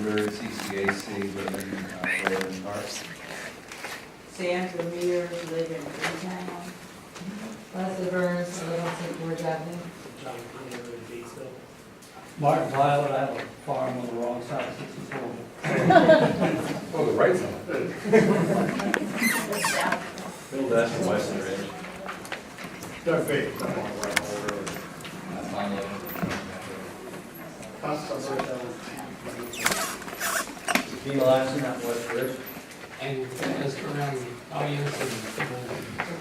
member, CCAC, living in Parks. Sandra Mears, live in Freetown. Leslie Burns, I live on St. George Avenue. John Cleaner in Batesville. Martin Violet, I have a farm on the wrong side of 64. Oh, the right side. Bill Dash from Western Ridge. Doug Bates. That's my name. Dean Lassen at West Ridge. And as around audience and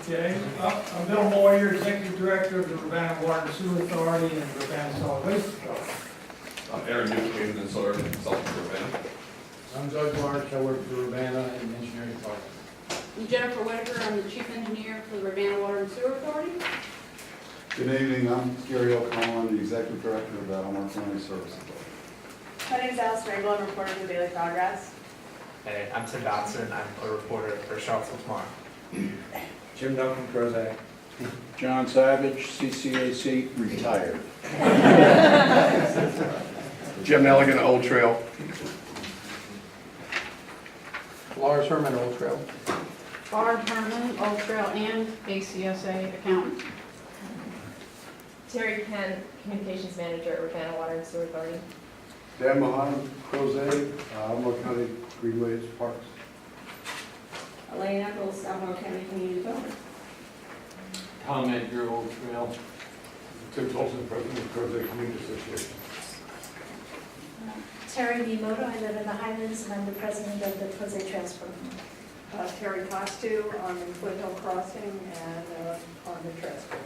Okay, I'm Bill Mawyer, Executive Director of the Rivanna Water and Sewer Authority and Rivanna Solid Waste Authority. I'm Aaron Newton, and solar consultant for Rivanna. I'm Doug March, I work for Rivanna in the engineering department. I'm Jennifer Whitaker, I'm the Chief Engineer for the Rivanna Water and Sewer Authority. Good evening, I'm Gary O'Connell, I'm the Executive Director of the Albemarle County Service Authority. My name is Alice Rangel, I'm a reporter for the Daily Progress. Hey, I'm Tim Dotson, I'm a reporter for Charlottesville Tomorrow. Jim Duncan, Crozet. John Savage, CCAC, retired. Jim Nelligan, Old Trail. Lars Herman, Old Trail. Barb Herman, Old Trail and ACSA accountant. Terry Penn, Communications Manager at Rivanna Water and Sewer Authority. Dan Mahan, Crozet, Albemarle County Greenways Parks. Elaine Eccles, Albemarle County Community Development. Tom Edgar, Old Trail. Tim Tolson, President of Crozet Community Association. Terry Vimoto, I live in the Highlands, and I'm the president of the Crozet Trails Program. Terry Costu on the Foothill Crossing and on the transport.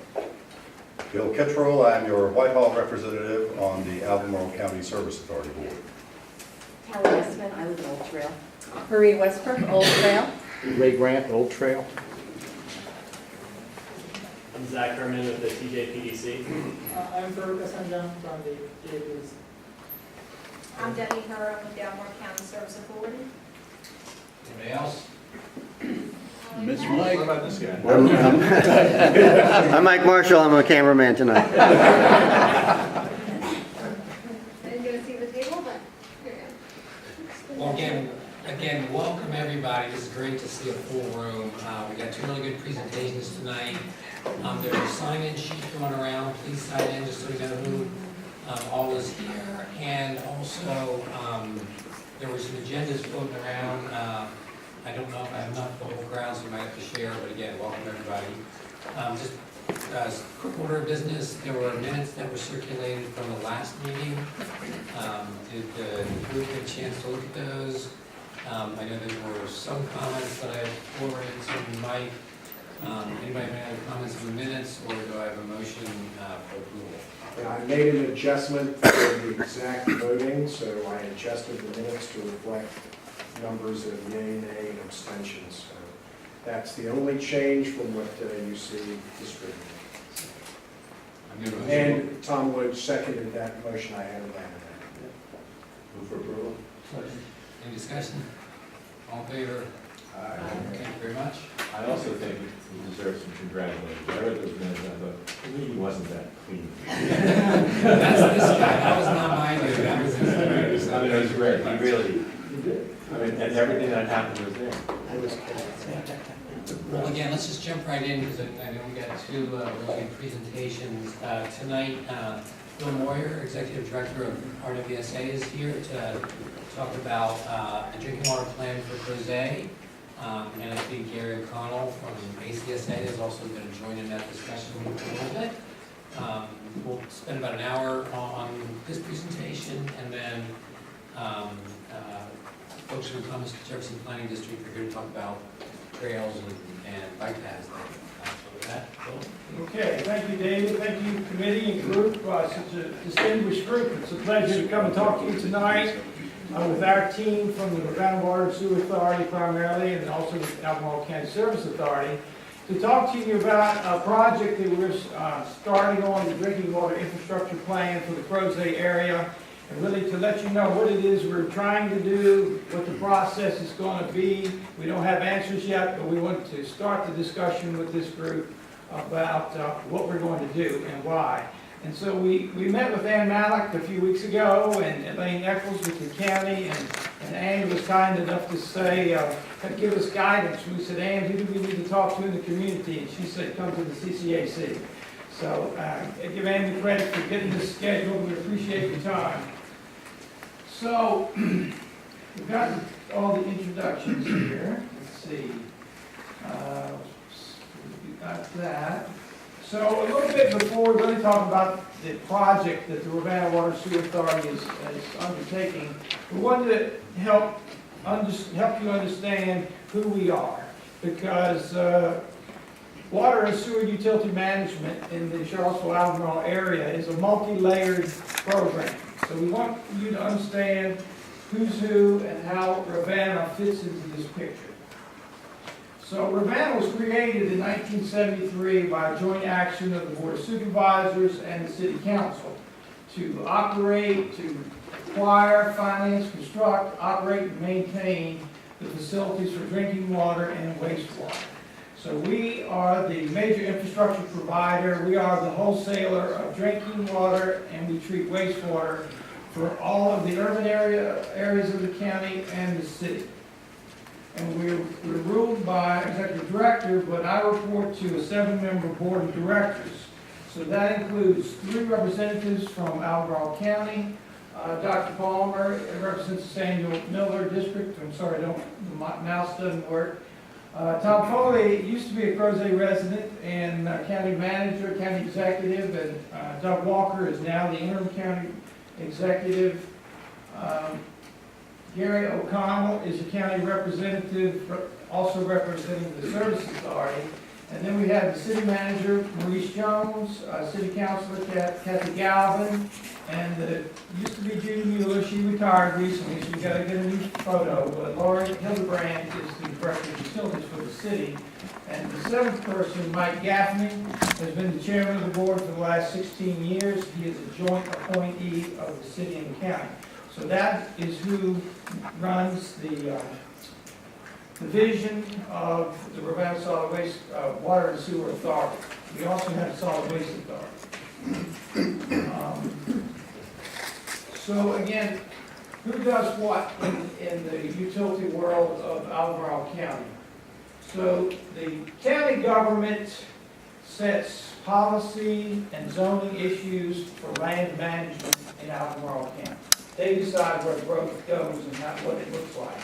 Bill Kittrell, I'm your Whitehall representative on the Albemarle County Service Authority Board. Kelly Westman, I live in Old Trail. Marie Westbrook, Old Trail. Ray Grant, Old Trail. I'm Zach Herman with the TJPDC. I'm Veruca Sanjam from the JPs. I'm Debbie Herr, I'm with the Albemarle County Service Authority. Anybody else? Miss Mike. What about this guy? I'm Mike Marshall, I'm a cameraman tonight. I didn't get to see the table, but here you go. Well, again, welcome everybody. This is great to see a full room. We got two really good presentations tonight. There's a sign-in sheet going around. Please sign in just so we know who all is here. And also, there were some agendas floating around. I don't know if I have enough for the whole crowd, so you might have to share, but again, welcome everybody. Just quick order of business, there were minutes that were circulated from the last meeting. Did the group get a chance to look at those? I know there were some comments that I forwarded to Mike. Anybody have any other comments on the minutes, or do I have a motion for approval? I made an adjustment for the exact voting, so I adjusted the minutes to reflect numbers of yea, nay, and abstentions. So that's the only change from what you see distributed. And Tom Wood seconded that motion I had in that. Move for approval. Any discussion? All in favor? Thank you very much. I also think he deserves some congratulations. I read those minutes, and I thought, the meeting wasn't that clean. That's this guy, that was not my view, that was his. I mean, it was great, he really, I mean, and everything that happened was there. Well, again, let's just jump right in, because I know we got two really good presentations. Tonight, Bill Mawyer, Executive Director of RWSA, is here to talk about a drinking water plan for Crozet. And I think Gary O'Connell from ACSA is also going to join in that discussion a little bit. We'll spend about an hour on this presentation, and then folks from the Jefferson Planning District are here to talk about trails and bike paths. So with that, Bill. Okay, thank you, David. Thank you, committee and group, such a distinguished group. It's a pleasure to come and talk to you tonight with our team from the Rivanna Water and Sewer Authority primarily, and also the Albemarle County Service Authority, to talk to you about a project that we're starting on, the drinking water infrastructure plan for the Crozet area, and really to let you know what it is we're trying to do, what the process is going to be. We don't have answers yet, but we want to start the discussion with this group about what we're going to do and why. And so we met with Ann Malik a few weeks ago, and Elaine Eccles with the county, and Ann was kind enough to say, give us guidance. We said, Ann, who do we need to talk to in the community? And she said, come to the CCAC. So I give Ann the credit for getting this scheduled. We appreciate your time. So we've got all the introductions here. Let's see. We got that. So a little bit before we really talk about the project that the Rivanna Water Sewer Authority is undertaking, we wanted to help you understand who we are, because water and sewer utility management in the Charlottesville Albemarle area is a multi-layered program. So we want you to understand who's who and how Rivanna fits into this picture. So Rivanna was created in 1973 by a joint action of the Board of Supervisors and the City Council to operate, to acquire, finance, construct, operate, and maintain the facilities for drinking water and wastewater. So we are the major infrastructure provider. We are the wholesaler of drinking water, and we treat wastewater for all of the urban areas of the county and the city. And we're ruled by executive director, but I report to a 7-member board of directors. So that includes 3 representatives from Albemarle County. Dr. Palmer represents the Samuel Miller District. I'm sorry, the mouse doesn't work. Tom Foley used to be a Crozet resident and county manager, county executive, and Doug Walker is now the interim county executive. Gary O'Connell is a county representative, also representing the Service Authority. And then we have the city manager, Maurice Jones, city councilor, Kathy Galvin, and used to be Judy Mueller. She retired recently, so we got to get a new photo. But Laurie Hildebrand is the director of utilities for the city. And the 7th person, Mike Gaffney, has been the chairman of the board for the last 16 years. He is a joint appointee of the city and the county. So that is who runs the division of the Rivanna Solid Waste Water and Sewer Authority. We also have a Solid Waste Authority. So again, who does what in the utility world of Albemarle County? So the county government sets policy and zoning issues for land management in Albemarle County. They decide where growth goes and what it looks like.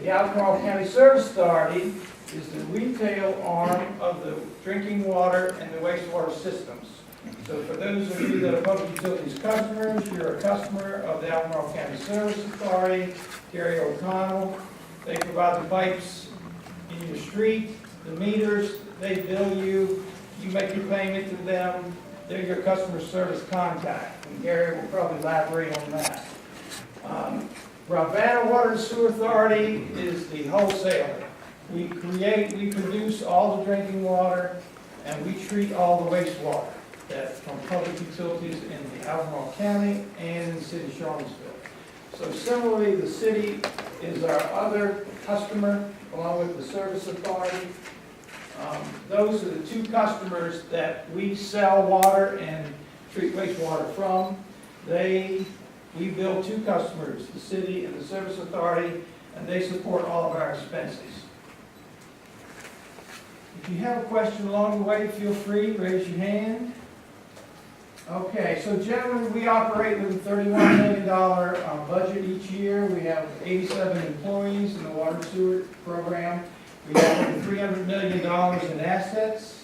The Albemarle County Service Authority is the retail arm of the drinking water and the wastewater systems. So for those of you that are public utilities customers, you're a customer of the Albemarle County Service Authority. Gary O'Connell, they provide the pipes in your street, the meters, they bill you, you make your payment to them, they're your customer service contact. And Gary will probably elaborate on that. Rivanna Water and Sewer Authority is the wholesaler. We produce all the drinking water, and we treat all the wastewater from public utilities in the Albemarle County and in the city of Charlottesville. So similarly, the city is our other customer, along with the Service Authority. Those are the 2 customers that we sell water and treat wastewater from. We bill 2 customers, the city and the Service Authority, and they support all of our expenses. If you have a question along the way, feel free, raise your hand. Okay, so generally we operate with a $31 million budget each year. We have 87 employees in the water and sewer program. We have over $300 million in assets.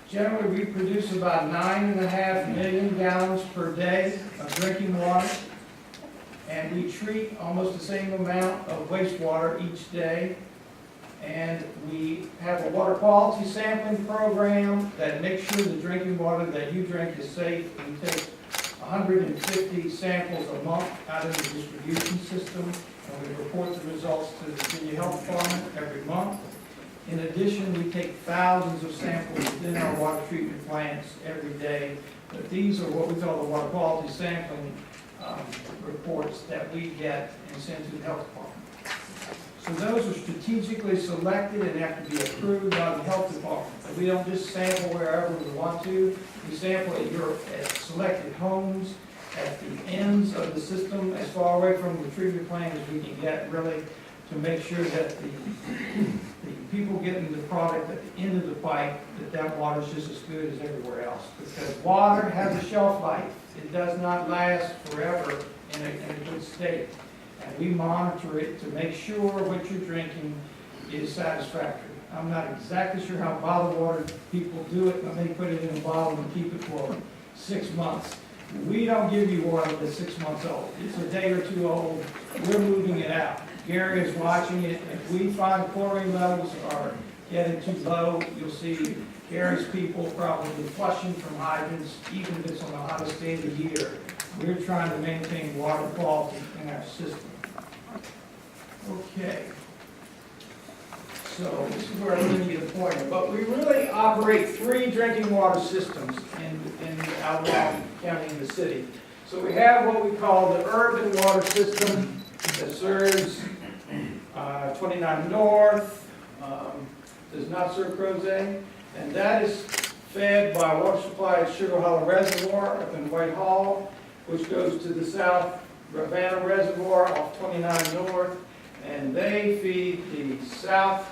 Generally, we produce about 9.5 million gallons per day of drinking water, and we treat almost the same amount of wastewater each day. And we have a water quality sampling program that makes sure the drinking water that you drink is safe. We take 150 samples a month out of the distribution system, and we report the results to the City Health Department every month. In addition, we take thousands of samples within our water treatment plants every day. But these are what we call the water quality sampling reports that we get and send to the Health Department. So those are strategically selected and have to be approved by the health department. And we don't just sample wherever we want to. We sample at selected homes, at the ends of the system, as far away from the treatment plant as we can get, really, to make sure that the people getting the product at the end of the pipe, that water is just as good as everywhere else. Because water has a shelf life. It does not last forever in a good state. And we monitor it to make sure what you're drinking is satisfactory. I'm not exactly sure how bottled water people do it, but they put it in a bottle and keep it for 6 months. We don't give you water that's 6 months old. It's a day or two old. We're moving it out. Gary is watching it. If we find chlorine levels are getting too low, you'll see Gary's people probably flushing from hydrants, even if it's on the hottest day of the year. We're trying to maintain water quality in our system. Okay. So this is where I really need a pointer. But we really operate 3 drinking water systems in Albemarle County in the city. So we have what we call the urban water system that serves 29 North, does not serve Crozet, and that is fed by water supply at Sugar Hollow Reservoir up in Whitehall, which goes to the South Rivanna Reservoir off 29 North, and they feed the South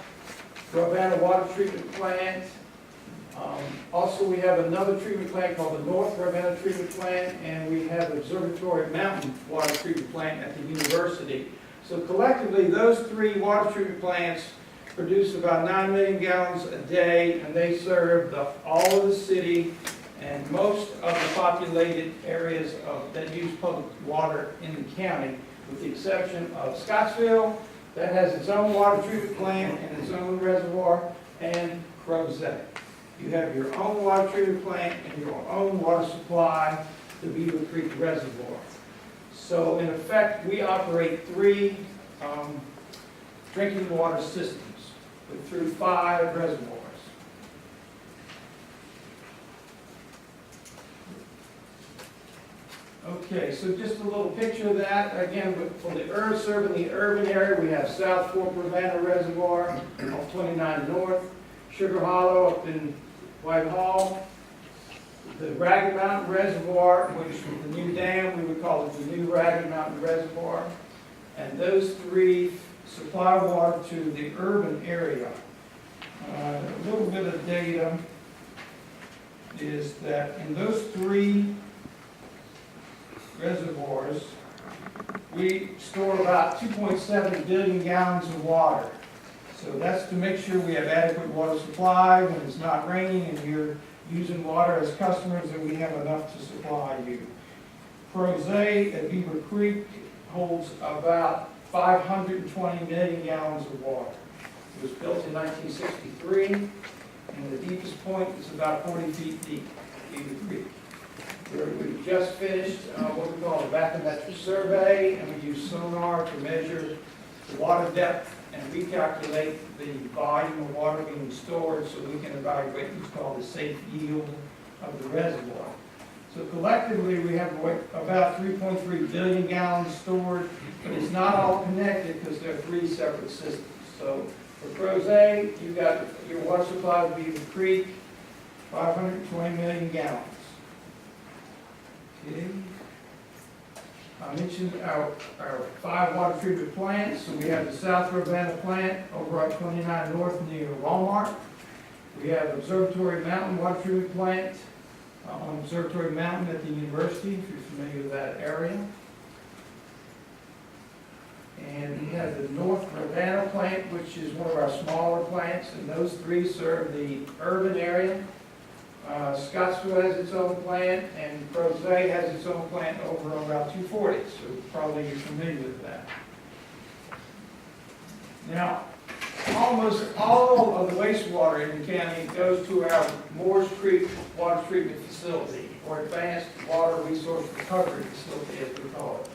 Rivanna Water Treatment Plant. Also, we have another treatment plant called the North Rivanna Treatment Plant, and we have Observatory Mountain Water Treatment Plant at the university. So collectively, those 3 water treatment plants produce about 9 million gallons a day, and they serve all of the city and most of the populated areas that use public water in the county, with the exception of Scottsville, that has its own water treatment plant and its own reservoir, and Crozet. You have your own water treatment plant and your own water supply, the Beaver Creek Reservoir. So in effect, we operate 3 drinking water systems through 5 reservoirs. Okay, so just a little picture of that. Again, for the serving the urban area, we have South Fork Rivanna Reservoir off 29 North, Sugar Hollow up in Whitehall, the Ragged Mountain Reservoir, which with the new dam, we would call it the new Ragged Mountain Reservoir. And those 3 supply water to the urban area. A little bit of data is that in those 3 reservoirs, we store about 2.7 billion gallons of water. So that's to make sure we have adequate water supply when it's not raining and you're using water as customers, and we have enough to supply you. Crozet at Beaver Creek holds about 520 million gallons of water. It was built in 1963, and the deepest point is about 40 feet deep, Beaver Creek. We've just finished what we call a bathymetric survey, and we use sonar to measure the water depth and recalculate the volume of water being stored so we can evaluate what's called the safe yield of the reservoir. So collectively, we have about 3.3 billion gallons stored, but it's not all connected because there are 3 separate systems. So for Crozet, you've got your water supply would be the creek, 520 million gallons. Okay. I mentioned our 5 water treatment plants. So we have the South Rivanna plant over at 29 North near Walmart. We have Observatory Mountain Water Treatment Plant on Observatory Mountain at the university, if you're familiar with that area. And we have the North Rivanna plant, which is one of our smaller plants, and those 3 serve the urban area. Scottsville has its own plant, and Crozet has its own plant over on Route 240, so probably you're familiar with that. Now, almost all of the wastewater in the county goes to our Moores Creek Water Treatment Facility, or Advanced Water Resource Recovery Facility, as we call it.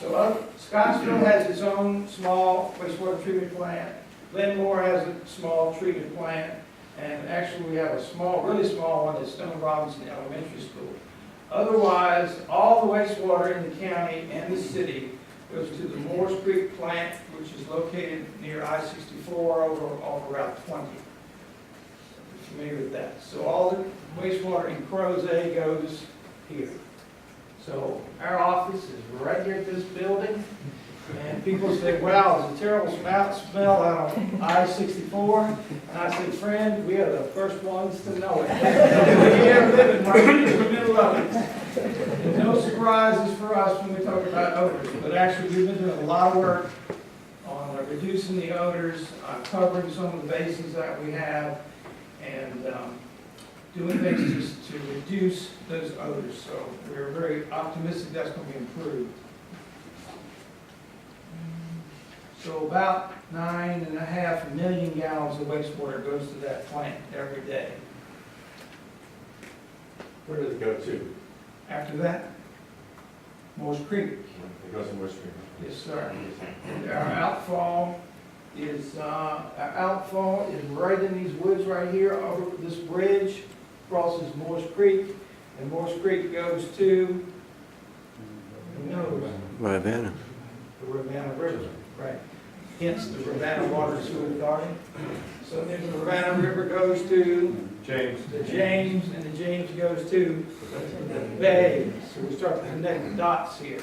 So Scottsville has its own small wastewater treatment plant. Glenmore has a small treatment plant. And actually, we have a small, really small one at Stone Robinson Elementary School. Otherwise, all the wastewater in the county and the city goes to the Moores Creek plant, which is located near I-64 over off Route 20. You're familiar with that. So all the wastewater in Crozet goes here. So our office is right here at this building, and people say, wow, there's a terrible smell out on I-64. And I said, friend, we are the first ones to know it. We are living right in the middle of it. There's no surprises for us when we talk about odors, but actually we've been doing a lot of work on reducing the odors, covering some of the basins that we have, and doing things to reduce those odors. So we're very optimistic that's going to be improved. So about 9.5 million gallons of wastewater goes to that plant every day. Where does it go to? After that, Moores Creek. It goes to Moores Creek. Yes, sir. And our outfall is right in these woods right here, over this bridge, crosses Moores Creek, and Moores Creek goes to, who knows? Rivanna. The Rivanna River, right. Hence the Rivanna Water and Sewer Authority. So then the Rivanna River goes to James. the James, and the James goes to the bay. So we start to connect the dots here.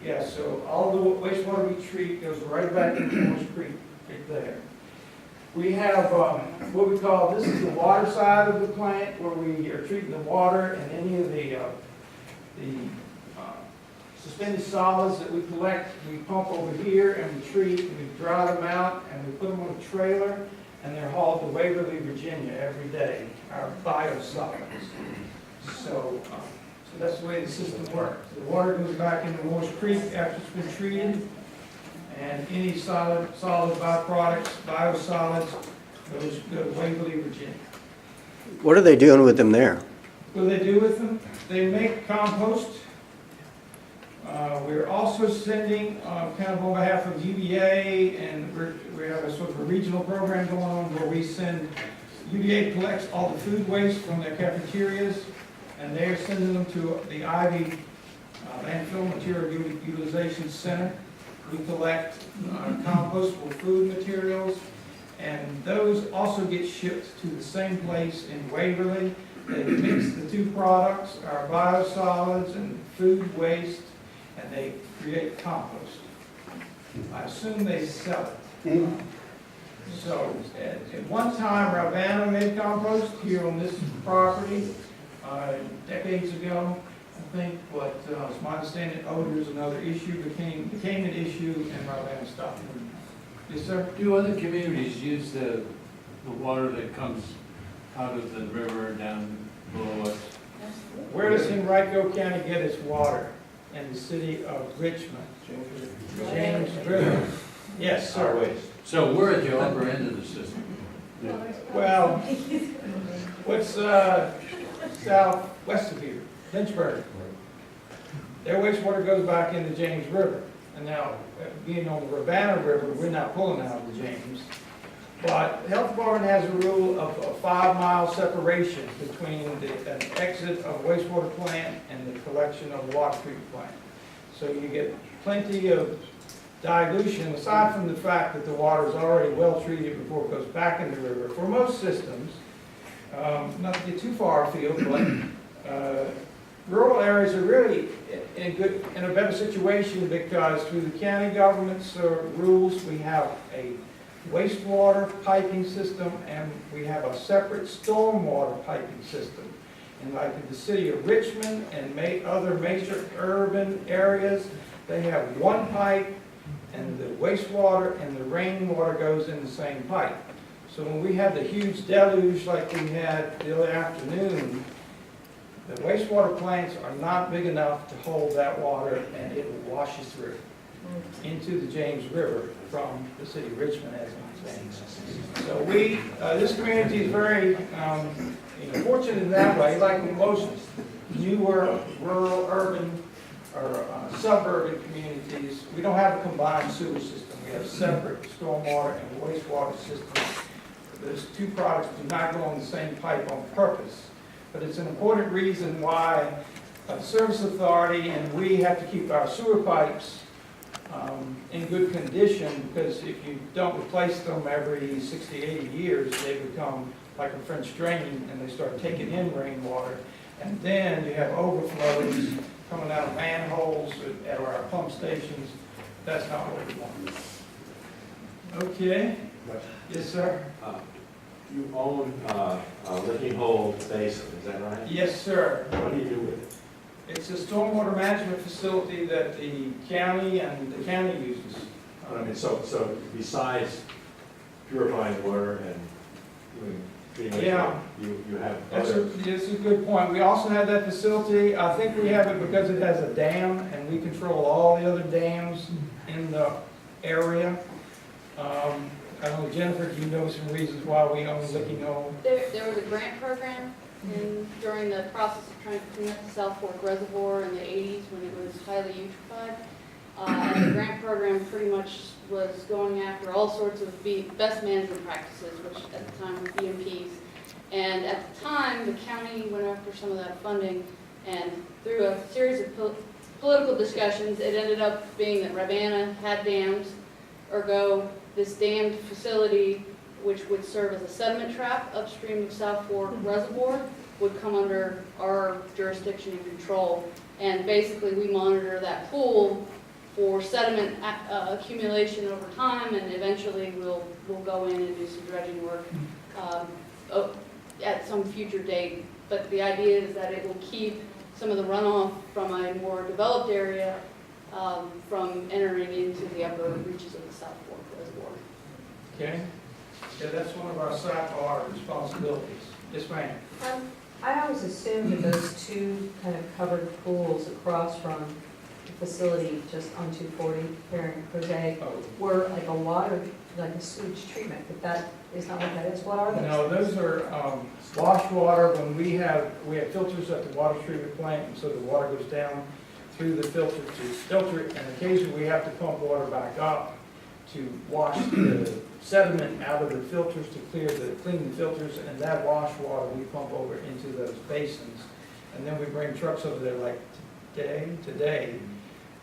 Yeah, so all the wastewater we treat goes right back into Moores Creek, right there. We have what we call, this is the water side of the plant, where we are treating the water and any of the suspended solids that we collect, we pump over here and we treat, and we dry them out, and we put them on a trailer, and they're hauled to Waverly, Virginia every day, our biosolids. So that's the way the system works. The water goes back into Moores Creek after it's been treated, and any solid byproducts, biosolids, go to Waverly, Virginia. What are they doing with them there? What do they do with them? They make compost. We're also sending, kind of on behalf of UVA, and we have a sort of a regional program going on where we send, UVA collects all the food waste from their cafeterias, and they're sending them to the Ivy Landfill Material Utilization Center. We collect compostable food materials, and those also get shipped to the same place in Waverly. They mix the two products, our biosolids and food waste, and they create compost. I assume they sell it. So at one time, Rivanna made compost here on this property decades ago, I think, but it's my understanding odors, another issue, became an issue, and Rivanna stopped. Yes, sir? Do other communities use the water that comes out of the river down below us? Where does Henrico County get its water? In the city of Richmond. James River. Yes, sir. Our waste. So we're at the upper end of the system. Well, what's southwest of here? Lynchburg. Their wastewater goes back into James River. And now, being on the Rivanna River, we're not pulling out of the James. But the health department has a rule of a 5-mile separation between an exit of a wastewater plant and the collection of a water treatment plant. So you get plenty of dilution, aside from the fact that the water is already well treated before it goes back in the river. For most systems, not to get too far afield, but rural areas are really in a better situation because through the county government's rules, we have a wastewater piping system, and we have a separate stormwater piping system. And like in the city of Richmond and other major urban areas, they have one pipe, and the wastewater and the rainwater goes in the same pipe. So when we have the huge deluge like we had the other afternoon, the wastewater plants are not big enough to hold that water, and it washes through into the James River from the city of Richmond, as I'm saying. So this community is very fortunate in that way. Like most newer rural, urban, or suburban communities, we don't have a combined sewer system. We have separate stormwater and wastewater systems. Those two products do not go on the same pipe on purpose. But it's an important reason why the Service Authority and we have to keep our sewer pipes in good condition, because if you don't replace them every 60, 80 years, they become like a French drain, and they start taking in rainwater. And then you have overflows coming out of manholes at our pump stations. That's not what we want. Okay. Yes, sir. You own a licking hole basin, is that right? Yes, sir. What do you do with it? It's a stormwater management facility that the county uses. I mean, so besides purifying water and doing treating Yeah. wastewater, you have That's other. a good point. We also have that facility. I think we have it because it has a dam, and we control all the other dams in the area. I don't know, Jennifer, do you know some reasons why we own licking hole? There was a grant program during the process of trying to clean up the South Fork Reservoir in the 80s when it was highly eutrophied. And the grant program pretty much was going after all sorts of best management practices, which at the time were BMPs. And at the time, the county went after some of that funding, and through a series of political discussions, it ended up being that Rivanna had dams, ergo this dammed facility, which would serve as a sediment trap upstream of South Fork Reservoir, would come under our jurisdiction and control. And basically, we monitor that pool for sediment accumulation over time, and eventually we'll go in and do some dredging work at some future date. But the idea is that it will keep some of the runoff from a more developed area from entering into the upper reaches of the South Fork Reservoir. Okay? Yeah, that's one of our SAPR responsibilities. Yes, ma'am. I always assumed that those two kind of covered pools across from the facility just on 240 here in Crozet were like a water, like a sewage treatment, but that is not what that is. What are those? No, those are wash water. When we have filters at the water treatment plant, and so the water goes down through the filter to filter it, and occasionally we have to pump water back up to wash the sediment out of the filters to clean the filters, and that wash water we pump over into those basins. And then we bring trucks over there like today,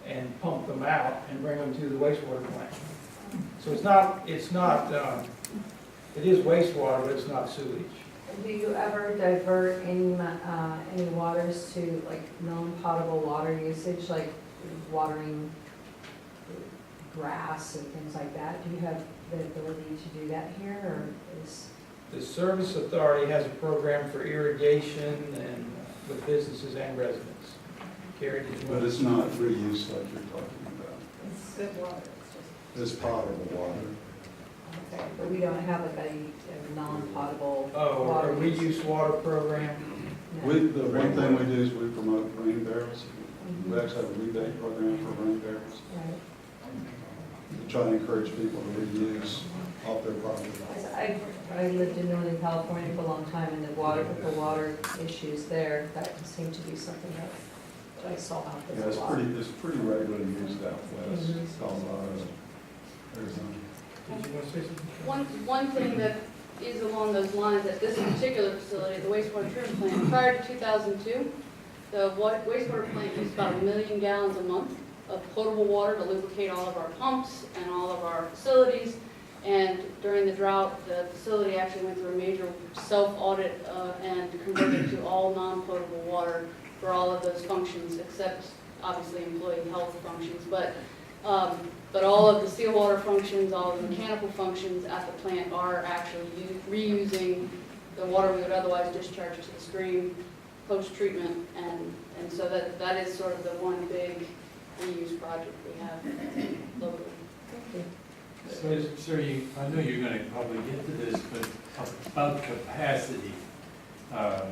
and pump them out and bring them to the wastewater plant. So it is wastewater, but it's not sewage. Do you ever divert any waters to like non-potable water usage, like watering grass and things like that? Do you have the ability to do that here, or is? The Service Authority has a program for irrigation and with businesses and residents. Carrie, did you want But it's not reuse like you're talking about. It's good water, It's potable water. okay, but we don't have like a non-potable a water. reuse water program? No. The one thing we do is we promote rain barrels. We actually have a rebate program for rain barrels. Right. To try to encourage people to reuse off their property. I lived in Northern California for a long time, and the water issues there, that seemed to be something that I saw out there Yeah, a lot. it's pretty regularly used out west, Colorado, Arizona. Did you want to say something? One thing that is along those lines at this particular facility, the wastewater treatment plant, prior to 2002, the wastewater plant used about 1 million gallons a month of potable water to lubricate all of our pumps and all of our facilities. And during the drought, the facility actually went through a major self-audit and converted to all non-potable water for all of those functions, except obviously employee health functions. But all of the seawater functions, all of the mechanical functions at the plant are actually reusing the water we would otherwise discharge to the stream post-treatment. And so that is sort of the one big reuse project we have locally. Sir, I know you're going to probably get to this, but about capacity, 500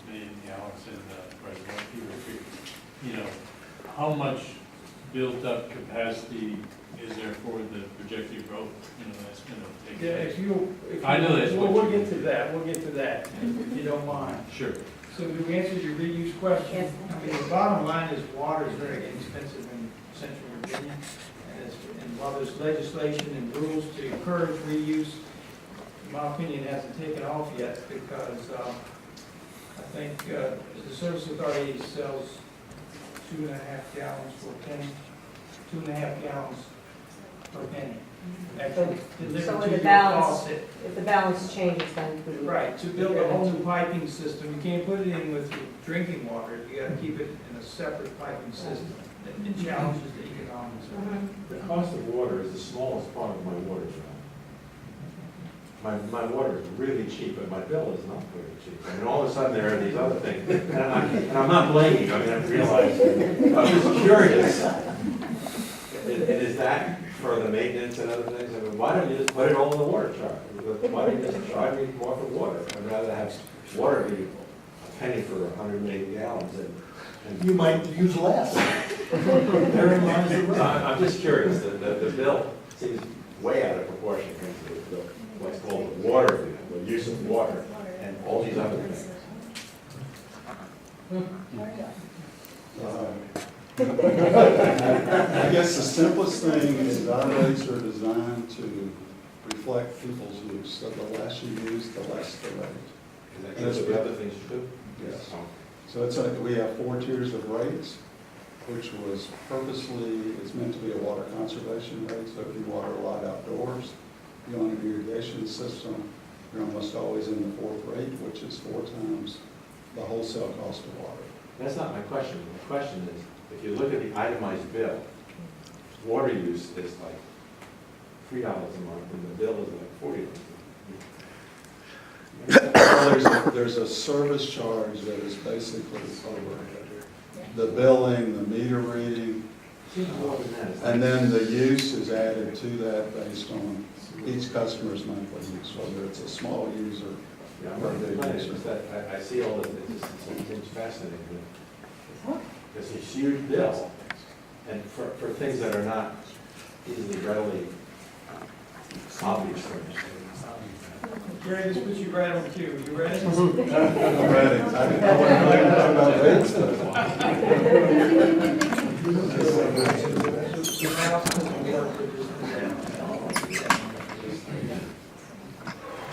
million gallons in the reservoir, how much built-up capaccy is there for the projected growth, that's going to take Yeah, place? I know that's what we'll you- get to that, if you don't mind. Sure. So do we answer your reuse question? Yes. I mean, the bottom line is water is very inexpensive in central Virginia. And while there's legislation and rules to encourage reuse, in my opinion, it hasn't taken off yet because I think the Service Authority sells 2.5 gallons for a penny, 2.5 gallons per penny. Actually, delivered So to when the your balance, faucet. if the balance changes, then we. Right, to build a whole new piping system, you can't put it in with your drinking water, you gotta keep it in a separate piping system. It challenges the economics of it. The cost of water is the smallest part of my water bill. My water is really cheap, but my bill is not very cheap. And all of a sudden, there are these other things, and I'm not blaming you, I mean, I realize, I'm just curious. Is that for the maintenance and other things? I mean, why don't you just put it all in the water charge? Why don't you just charge me more for water? I'd rather have water be a penny for 180 gallons and. You might use less. Therein lies the risk. I'm just curious, the bill seems way out of proportion to what's called the water, the use of water, and all these other things. I guess the simplest thing is our rates are designed to reflect people's use. So the less you use, the less the rate. Is that because of the other things too? Yes. So we have 4 tiers of rates, which was purposely, it's meant to be a water conservation rate. So if you water a lot outdoors, you own an irrigation system, you're almost always in the 4th rate, which is 4 times the wholesale cost of water. That's not my question. My question is, if you look at the itemized bill, water use is like $3 a month, and the bill is like $40 Well, there's a service charge that is basically overhead. The billing, the meter reading, and then the use is added to that based on each customer's monthly use, whether it's a small user or a big user. I see all this, it seems fascinating. It's a huge bill, and for things that are not easily readily obvious. Gary, this puts you right on cue. You ready? I'm ready. I wasn't really talking about rates,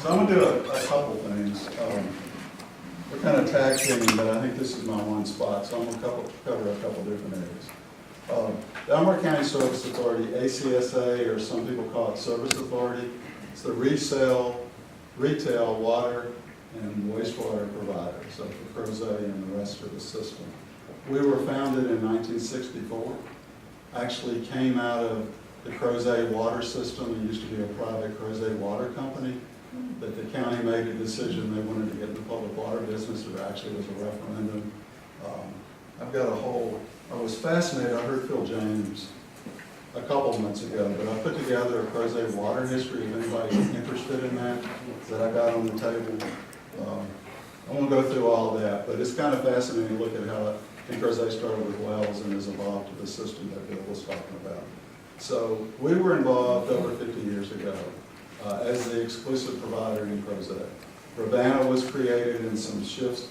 So I'm going to do a couple things. We're kind of tag teaming, but I think this is my one spot, so I'm going to cover a couple different areas. The Albemarle County Service Authority, ACSA, or some people call it Service Authority, it's the retail water and wastewater provider, so for Crozet and the rest of the system. We were founded in 1964, actually came out of the Crozet water system. It used to be a private Crozet water company, but the county made a decision they wanted to get in the public water business. There actually was a referendum. I was fascinated, I heard Phil James a couple months ago, but I put together a Crozet water history, if anybody's interested in that I got on the table. I won't go through all of that, but it's kind of fascinating to look at how Crozet started with wells and has evolved to the system that Bill was talking about. So we were involved over 50 years ago as the exclusive provider in Crozet. Rivanna was created and some shifts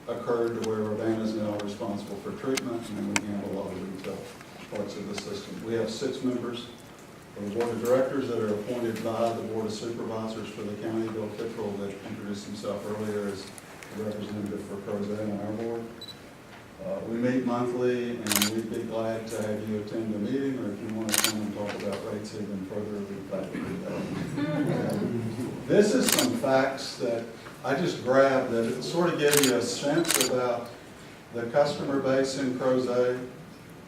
occurred to where Rivanna is now responsible for treatment, and then we handle all the retail parts of the system. We have 6 members of the board of directors that are appointed by the board of supervisors for the county. Bill Kittrell, that introduced himself earlier, is a representative for Crozet on our board. We meet monthly, and we'd be glad to have you attend the meeting, or if you want to come and talk about rates even further, we'd glad to do that. This is some facts that I just grabbed that sort of give you a sense about the customer base in Crozet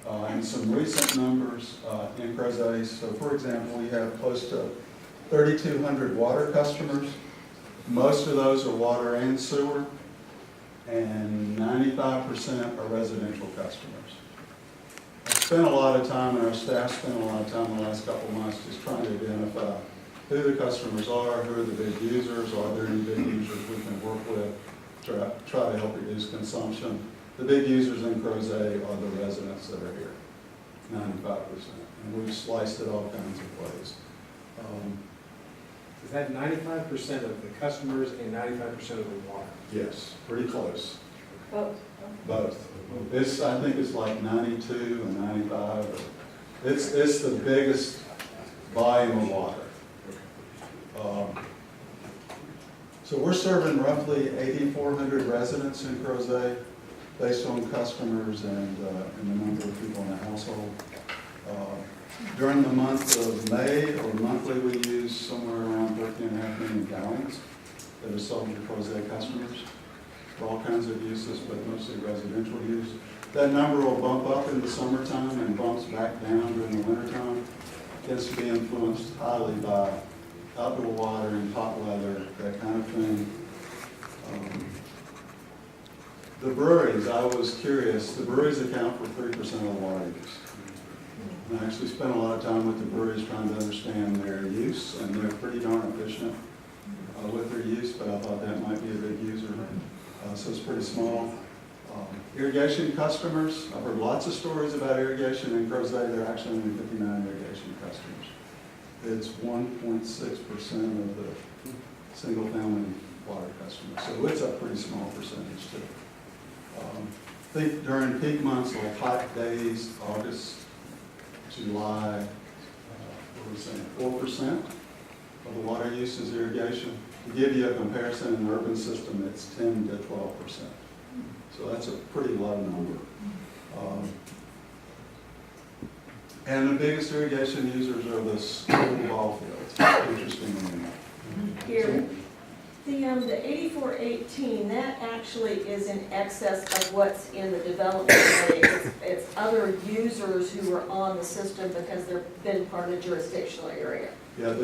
and some recent numbers in Crozet. So for example, we have close to 3,200 water customers. Most of those are water and sewer, and 95% are residential customers. I spent a lot of time, and our staff spent a lot of time the last couple of months just trying to identify who the customers are, who are the big users, are there any big users we can work with, try to help reduce consumption. The big users in Crozet are the residents that are here, 95%. And we've sliced it all kinds of ways. Is that 95% of the customers and 95% of the water? Yes, pretty close. Both. Both. This, I think it's like 92 and 95. It's the biggest volume of water. So we're serving roughly 8,400 residents in Crozet. based on customers and the number of people in the household. During the month of May, or monthly, we use somewhere around 13.5 million gallons that are sold to Crozet customers for all kinds of uses, but mostly residential use. That number will bump up in the summertime and bumps back down during the wintertime. Tends to be influenced highly by outdoor watering, hot weather, that kind of thing. The breweries, I was curious, the breweries account for 3% of the water use. And I actually spent a lot of time with the breweries trying to understand their use, and they're pretty darn efficient with their use, but I thought that might be a big user. So it's pretty small. Irrigation customers, I've heard lots of stories about irrigation in Crozet. There are actually only 59 irrigation customers. It's 1.6% of the single-family water customers. So it's a pretty small percentage too. I think during peak months like hot days, August, July, what are we saying, 4% of the water use is irrigation. To give you a comparison, in the urban system, it's 10 to 12%. So that's a pretty low number. And the biggest irrigation users are the school ball fields, interestingly enough. Here, the 8418, that actually is in excess of what's in the development area. It's other users who are on the system because they've been part of the jurisdictional area. Yeah,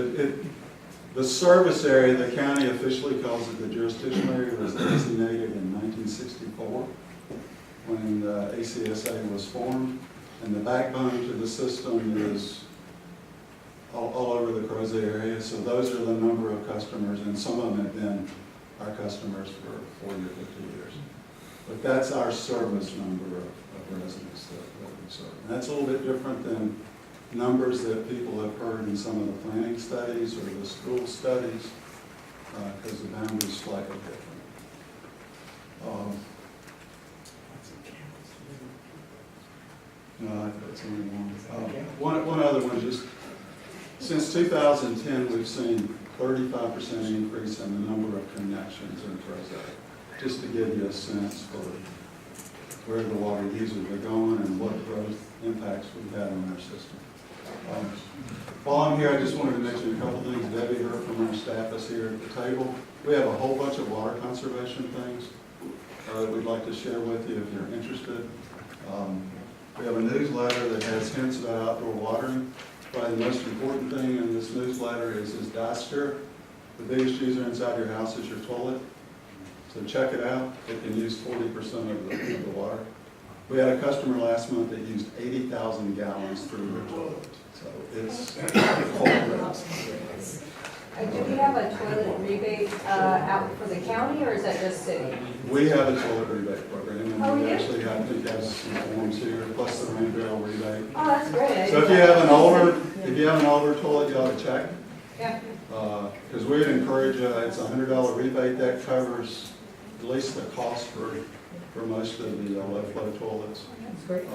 the service area, the county officially calls it the jurisdictional area, was designated in 1964 when the ACSA was formed. And the backbone to the system is all over the Crozet area. So those are the number of customers, and some of them have been our customers for 40 or 50 years. But that's our service number of residents that we serve. And that's a little bit different than numbers that people have heard in some of the planning studies or the school studies, because the boundaries are slightly different. No, that's only one. One other one, just since 2010, we've seen 35% increase in the number of connections in Crozet, just to give you a sense for where the water users are going and what growth impacts we've had on our system. While I'm here, I just wanted to mention a couple things. Debbie Hurt from our staff is here at the table. We have a whole bunch of water conservation things that we'd like to share with you if you're interested. We have a newsletter that has hints about outdoor watering. Probably the most important thing in this newsletter is Dyster. The biggest user inside your house is your toilet. So check it out. It can use 40% of the water. We had a customer last month that used 80,000 gallons through their toilet. So it's Do we have a toilet rebate out for the county, or is that just city? We have a toilet rebate program, and Oh, we we do? actually have some forms here, plus the rain barrel rebate. Oh, that's great. So if you have an older toilet, you ought to check. Yeah. Because we'd encourage, it's a $100 rebate that covers at least the cost for most of the low flow toilets. That's great.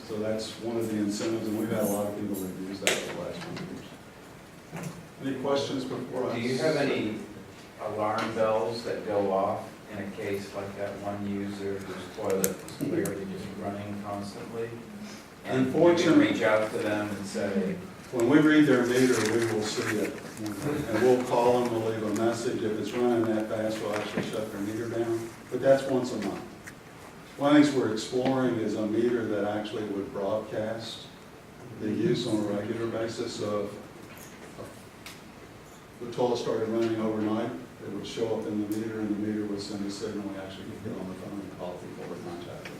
So that's one of the incentives, and we've had a lot of people that use that for the last 100 years. Any questions before I? Do you have any alarm bells that go off in a case like that one user whose toilet is clearly just running constantly? And you can Unfortunately, reach out to them and say, when we read their meter, we will see it. And we'll call them, we'll leave a message. If it's running that fast, we'll actually shut their meter down. But that's once a month. One of the things we're exploring is a meter that actually would broadcast the use on a regular basis. So if the toilet started running overnight, it would show up in the meter, and the meter would send a signal. We actually could get on the phone and call people or contact them.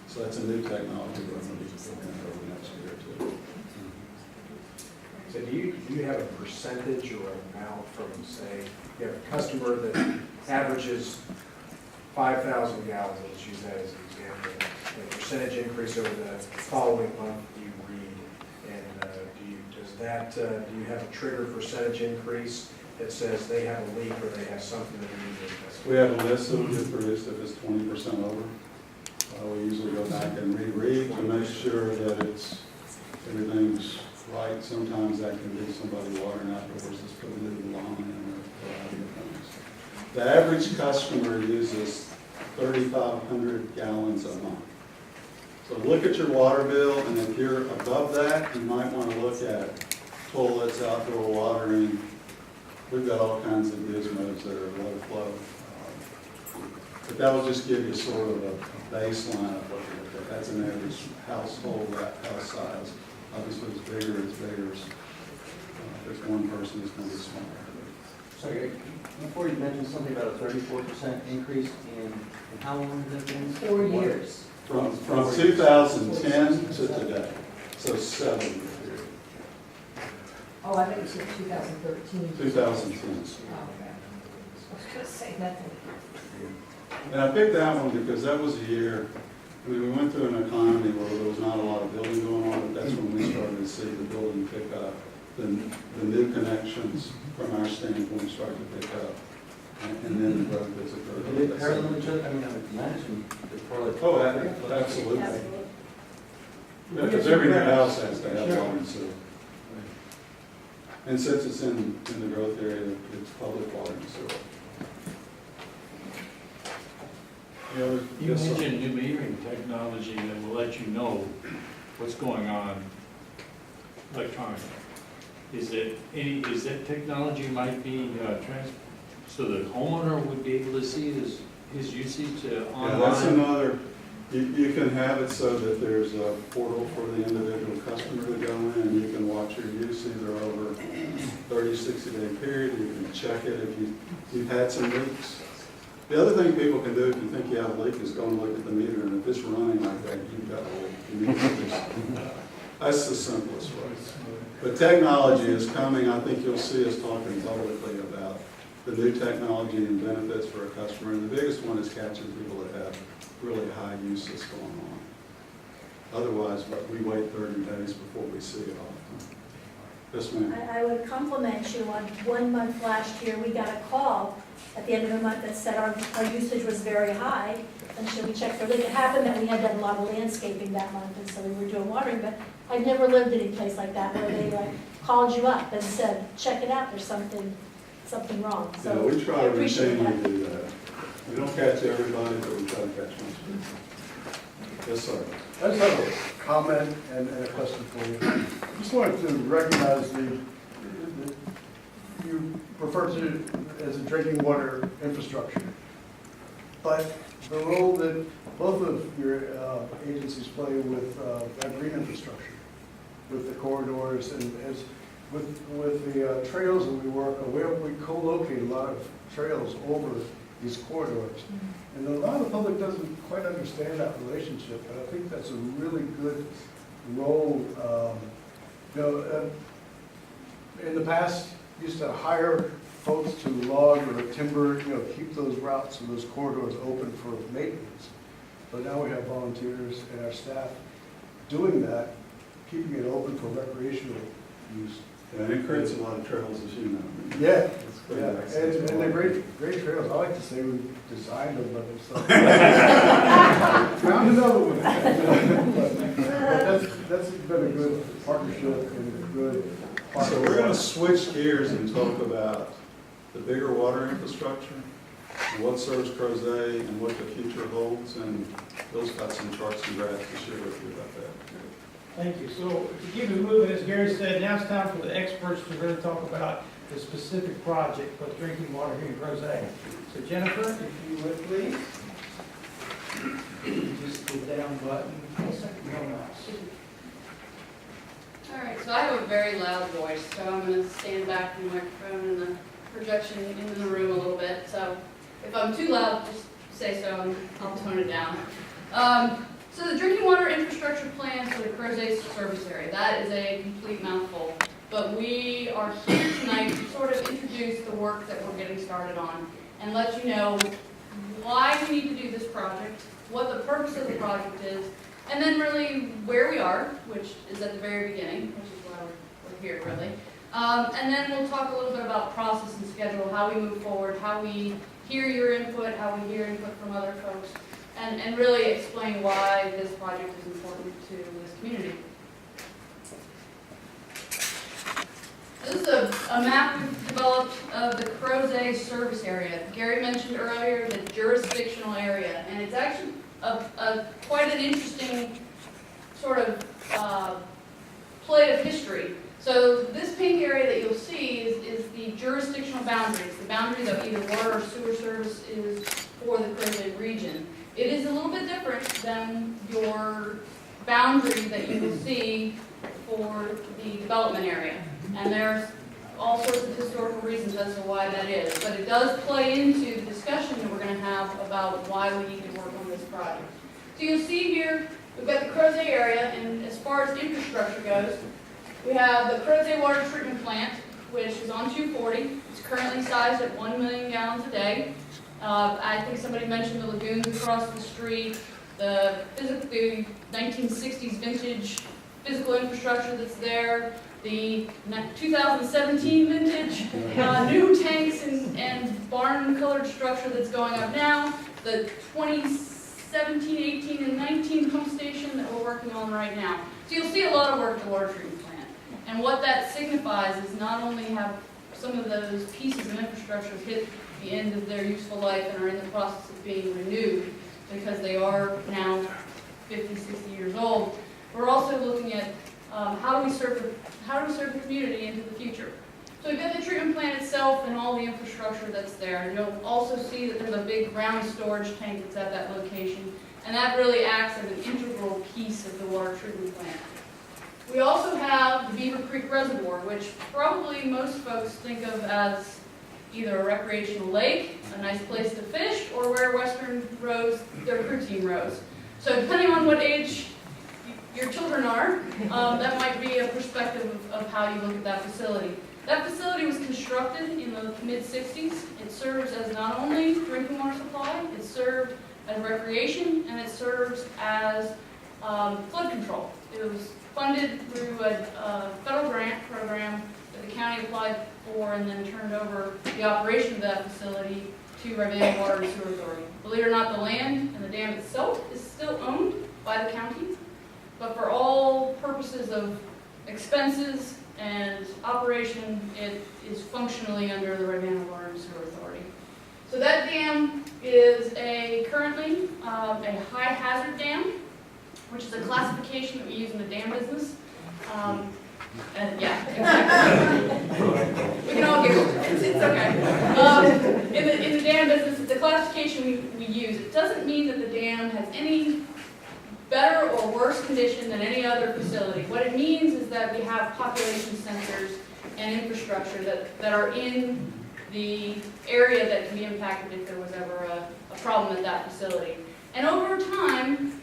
So that's a new technology we're going to be looking at over the next year or two. So do you have a percentage or amount from, say, you have a customer that averages 5,000 gallons, let's use that as an example, a percentage increase over the following month you read, and do you have a trigger percentage increase that says they have a leak or they have something that we need to invest? We have a list that we get produced if it's 20% over. We usually go back and reread to make sure that everything's right. Sometimes that can be somebody watering outdoors that's putting a new lawn in or a variety of things. The average customer uses 3,500 gallons a month. So look at your water bill, and if you're above that, you might want to look at toilets, outdoor watering. We've got all kinds of gizmos that are low flow. But that will just give you sort of a baseline of looking at that. That's an average household, house size. Obviously, it's bigger, it's bigger. If there's one person, it's going to be smaller. Sorry, before you mentioned something about a 34% increase in how long has that been? 4 years. From 2010 to today, so 7 years. Oh, I think you said 2013. 2010. Oh, okay. I was gonna say that. And I picked that one because that was a year, I mean, we went through an economy where there was not a lot of building going on, but that's when we started to see the building pick up. The new connections from our standpoint started to pick up, and then the growth has occurred. Did it parallel each other? I mean, I would imagine the correlate. Oh, absolutely. Because every new house has to have water and sewer. And since it's in the growth area, it's public water and sewer. You mentioned new metering technology that will let you know what's going on electronically. Is that technology might be so the homeowner would be able to see his usage online? Yeah, that's another, you can have it so that there's a portal for the individual customer to go in, and you can watch your use either over 30, 60-day period. You can check it if you've had some leaks. The other thing people can do if you think you have a leak is go and look at the meter, and if it's running like that, you've got a leak. You need to fix it. That's the simplest way. But technology is coming. I think you'll see us talking publicly about the new technology and benefits for a customer. And the biggest one is catching people that have really high uses going on. Otherwise, but we wait 30 days before we see it often. Yes, ma'am. I would compliment you on 1 month last year, we got a call at the end of the month that said our usage was very high, and should we check for leak? It happened that we had done a lot of landscaping that month, and so we were doing watering, but I've never lived in any place like that where they called you up and said, check it out, there's something wrong. So Yeah, we try I to appreciate routinely that. do that. We don't catch everybody, but we try to catch most people. Yes, sir. I just have a comment and a question for you. I just wanted to recognize you refer to it as a drinking water infrastructure. But the role that both of your agencies play with that green infrastructure, with the corridors and as with the trails that we work on, we co-locate a lot of trails over these corridors. And a lot of the public doesn't quite understand that relationship, but I think that's a really good role. In the past, used to hire folks to log or timber, keep those routes and those corridors open for maintenance. But now we have volunteers and our staff doing that, keeping it open for recreational use. And it creates a lot of trails, as you know. Yeah, Yeah, and they're great trails. I like to say we designed them, but it's like, found another one. But that's been a good partnership and a good. So we're going to switch gears and talk about the bigger water infrastructure, and what serves Crozet, and what the future holds. And Bill's got some charts and graphs to share with you about that. Thank you. So to keep it moving, as Gary said, now it's time for the experts to really talk about the specific project for drinking water here in Crozet. So Jennifer, if you would please. Just the down button. No mouse. All right, so I have a very loud voice, so I'm going to stand back from the microphone and the projection into the room a little bit. So if I'm too loud, just say so and I'll tone it down. So the drinking water infrastructure plan for the Crozet service area, that is a complete mouthful. But we are here tonight to sort of introduce the work that we're getting started on and let you know why we need to do this project, what the purpose of the project is, and then really where we are, which is at the very beginning, which is why we're here really. And then we'll talk a little bit about process and schedule, how we move forward, how we hear your input, how we hear input from other folks, and really explain why this project is important to this community. This is is a map we've developed of the Crozet service area. Gary mentioned earlier the jurisdictional area, and it's actually quite an interesting sort of play of history. So this pink area that you'll see is the jurisdictional boundaries, the boundary that either water or sewer service is for the Crozet region. It is a little bit different than your boundary that you will see for the development area. And there's all sorts of historical reasons as to why that is. But it does play into the discussion that we're going to have about why we need to work on this project. So you'll see here, we've got the Crozet area, and as far as infrastructure goes, we have the Crozet water treatment plant, which is on 240. It's currently sized at 1 million gallons a day. I think somebody mentioned the lagoons across the street, the 1960s vintage physical infrastructure that's there, the 2017 vintage new tanks and barn-colored structure that's going up now, the 2017, 18, and 19 pump station that we're working on right now. So you'll see a lot of work at the water treatment plant. And what that signifies is not only have some of those pieces of infrastructure hit the end of their useful life and are in the process of being renewed because they are now 50, 60 years old, we're also looking at how do we serve the community into the future. So we've got the treatment plant itself and all the infrastructure that's there. And you'll also see that there's a big ground storage tank that's at that location, and that really acts as an integral piece of the water treatment plant. We also have the Beaver Creek Reservoir, which probably most folks think of as either a recreational lake, a nice place to fish, or where Western rows their crew team rows. So depending on what age your children are, that might be a perspective of how you look at that facility. That facility was constructed in the mid-60s. It serves as not only drinking water supply, it served as recreation, and it serves as flood control. It was funded through a federal grant program that the county applied for and then turned over the operation of that facility to Rivanna Water and Sewer Authority. Believe it or not, the land and the dam itself is still owned by the county, but for all purposes of expenses and operation, it is functionally under the Rivanna Water and Sewer Authority. So that dam is currently a high hazard dam, which is a classification that we use in the dam business. And yeah, exactly. We can all giggle. It's okay. In the dam business, the classification we use, it doesn't mean that the dam has any better or worse condition than any other facility. What it means is that we have population sensors and infrastructure that are in the area that can be impacted if there was ever a problem at that facility. And over time,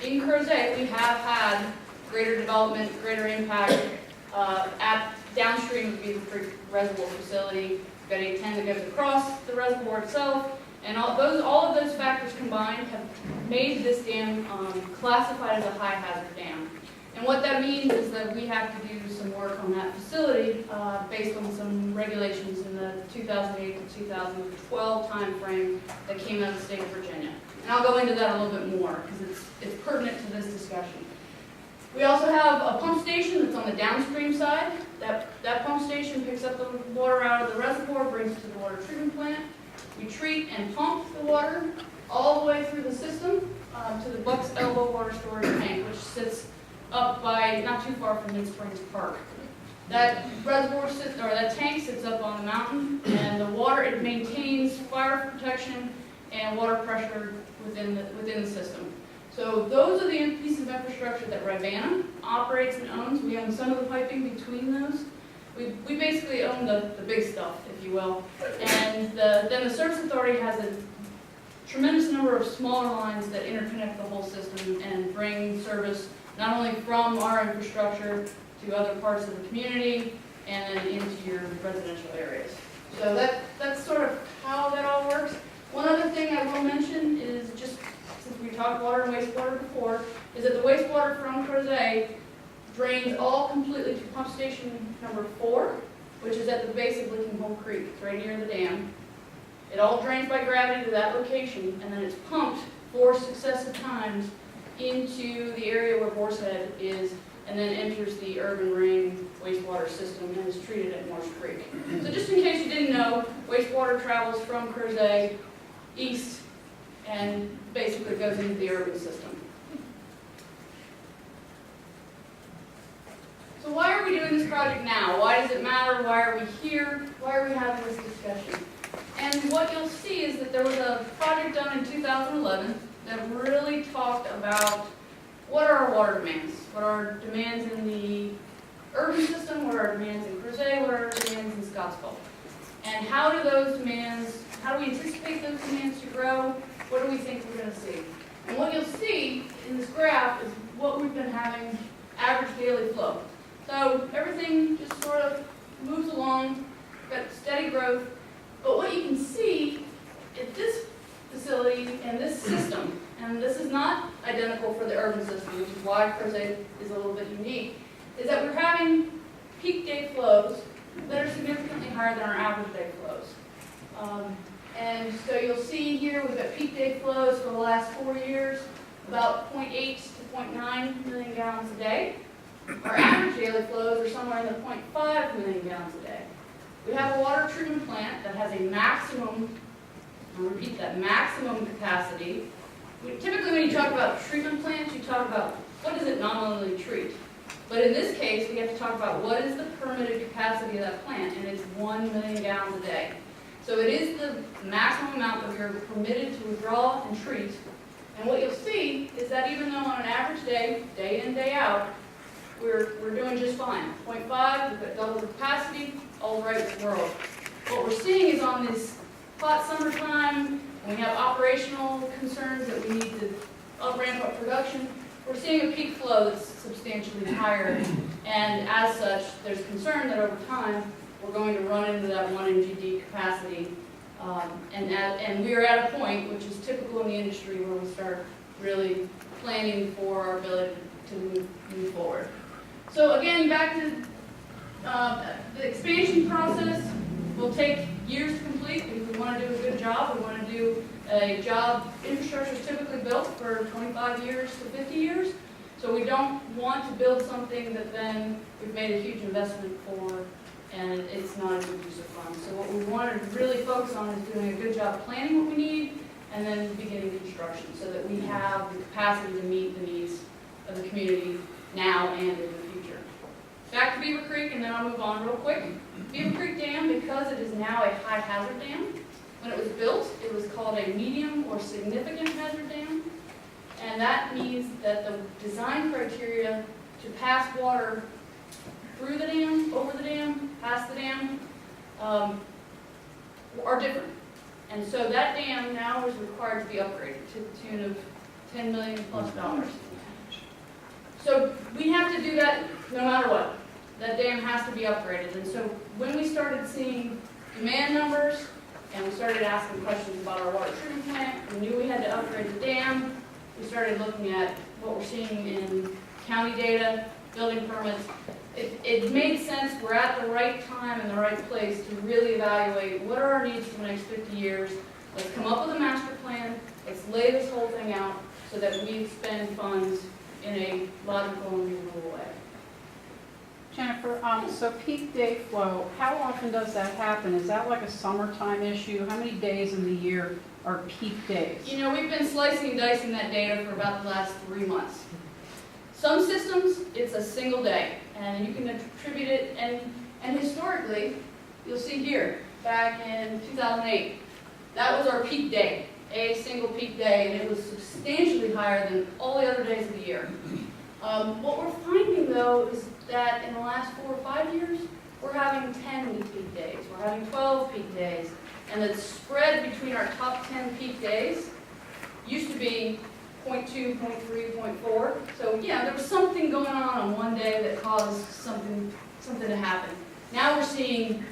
in Crozet, we have had greater development, greater impact at downstream of the Beaver Creek Reservoir facility. We've got A10 that goes across the reservoir itself, and all of those factors combined have made this dam classified as a high hazard dam. And what that means is that we have to do some work on that facility based on some regulations in the 2008 to 2012 timeframe that came out of the state of Virginia. And I'll go into that a little bit more because it's pertinent to this discussion. We also have a pump station that's on the downstream side. That pump station picks up the water out of the reservoir, brings it to the water treatment plant. We treat and pump the water all the way through the system to the Buck's Elbow water storage tank, which sits up by not too far from Mid Springs Park. That reservoir that tank sits up on the mountain, and the water, it maintains fire protection and water pressure within the system. So those are the pieces of infrastructure that Rivanna operates and owns. We own some of the piping between those. We basically own the big stuff, if you will. And then the Service Authority has a tremendous number of smaller lines that interconnect the whole system and bring service not only from our infrastructure to other parts of the community and then into your residential areas. So that's sort of how that all works. One other thing I will mention is, just since we talked water and wastewater before, is that the wastewater from Crozet drains all completely to pump station number 4, which is at the base of Licking Hole Creek. It's right near the dam. It all drains by gravity to that location, and then it's pumped 4 successive times into the area where Boar's Head is and then enters the urban rain wastewater system and is treated at Marsh Creek. So just in case you didn't know, wastewater travels from Crozet east and basically goes into the urban system. So why are we doing this project now? Why does it matter? Why are we here? Why are we having this discussion? And what you'll see is that there was a project done in 2011 that really talked about what are our water demands? What are our demands in the urban system? What are our demands in Crozet? What are our demands in Scottsville? And how do we anticipate those demands to grow? What do we think we're going to see? And what you'll see in this graph is what we've been having average daily flow. So everything just sort of moves along, got steady growth. But what you can see at this facility and this system, and this is not identical for the urban system, which is why Crozet is a little bit unique, is that we're having peak day flows that are significantly higher than our average day flows. And so you'll see here we've got peak day flows for the last 4 years, about 0.8 to 0.9 million gallons a day. Our average daily flows are somewhere in the 0.5 million gallons a day. We have a water treatment plant that has a maximum, I'll repeat that, maximum capacity. Typically when you talk about treatment plants, you talk about what does it nominally treat. But in this case, we have to talk about what is the permitted capacity of that plant, and it's 1 million gallons a day. So it is the maximum amount that we are permitted to withdraw and treat. And what you'll see is that even though on an average day, day in, day out, we're doing just fine. 0.5, we've got double the capacity, all right with the world. What we're seeing is on this hot summertime, when we have operational concerns that we need to ramp up production, we're seeing a peak flow that's substantially higher. And as such, there's concern that over time, we're going to run into that 1 MGD capacity. And we are at a point, which is typical in the industry, where we start really planning for our ability to move forward. So again, back to the expansion process will take years to complete because we want to do a good job. We want to do a job, infrastructure is typically built for 25 years to 50 years. So we don't want to build something that then we've made a huge investment for and it's not a good use of funds. So what we want to really focus on is doing a good job planning what we need and then beginning construction so that we have the capacity to meet the needs of the community now and in the future. Back to Beaver Creek, and then I'll move on real quick. Beaver Creek Dam, because it is now a high hazard dam, when it was built, it was called a medium or significant hazard dam. And that means that the design criteria to pass water through the dam, over the dam, past the dam, are different. And so that dam now is required to be upgraded to the tune of $10 million plus. So we have to do that no matter what. That dam has to be upgraded. And so when we started seeing demand numbers and we started asking questions about our water treatment plant, we knew we had to upgrade the dam. We started looking at what we're seeing in county data, building permits. It made sense. We're at the right time and the right place to really evaluate what are our needs for the next 50 years. Let's come up with a master plan. Let's lay this whole thing out so that we spend funds in a logical and reasonable way. Jennifer, so peak day flow, how often does that happen? Is that like a summertime issue? How many days in the year are peak days? You know, we've been slicing and dicing that data for about the last 3 months. Some systems, it's a single day, and you can attribute it, and historically, you'll see here, back in 2008, that was our peak day, a single peak day, and it was substantially higher than all the other days of the year. What we're finding, though, is that in the last 4 or 5 years, we're having 10 peak days, we're having 12 peak days, and the spread between our top 10 peak days used to be 0.2, 0.3, 0.4. So yeah, there was something going on one day that caused something to happen. Now we're seeing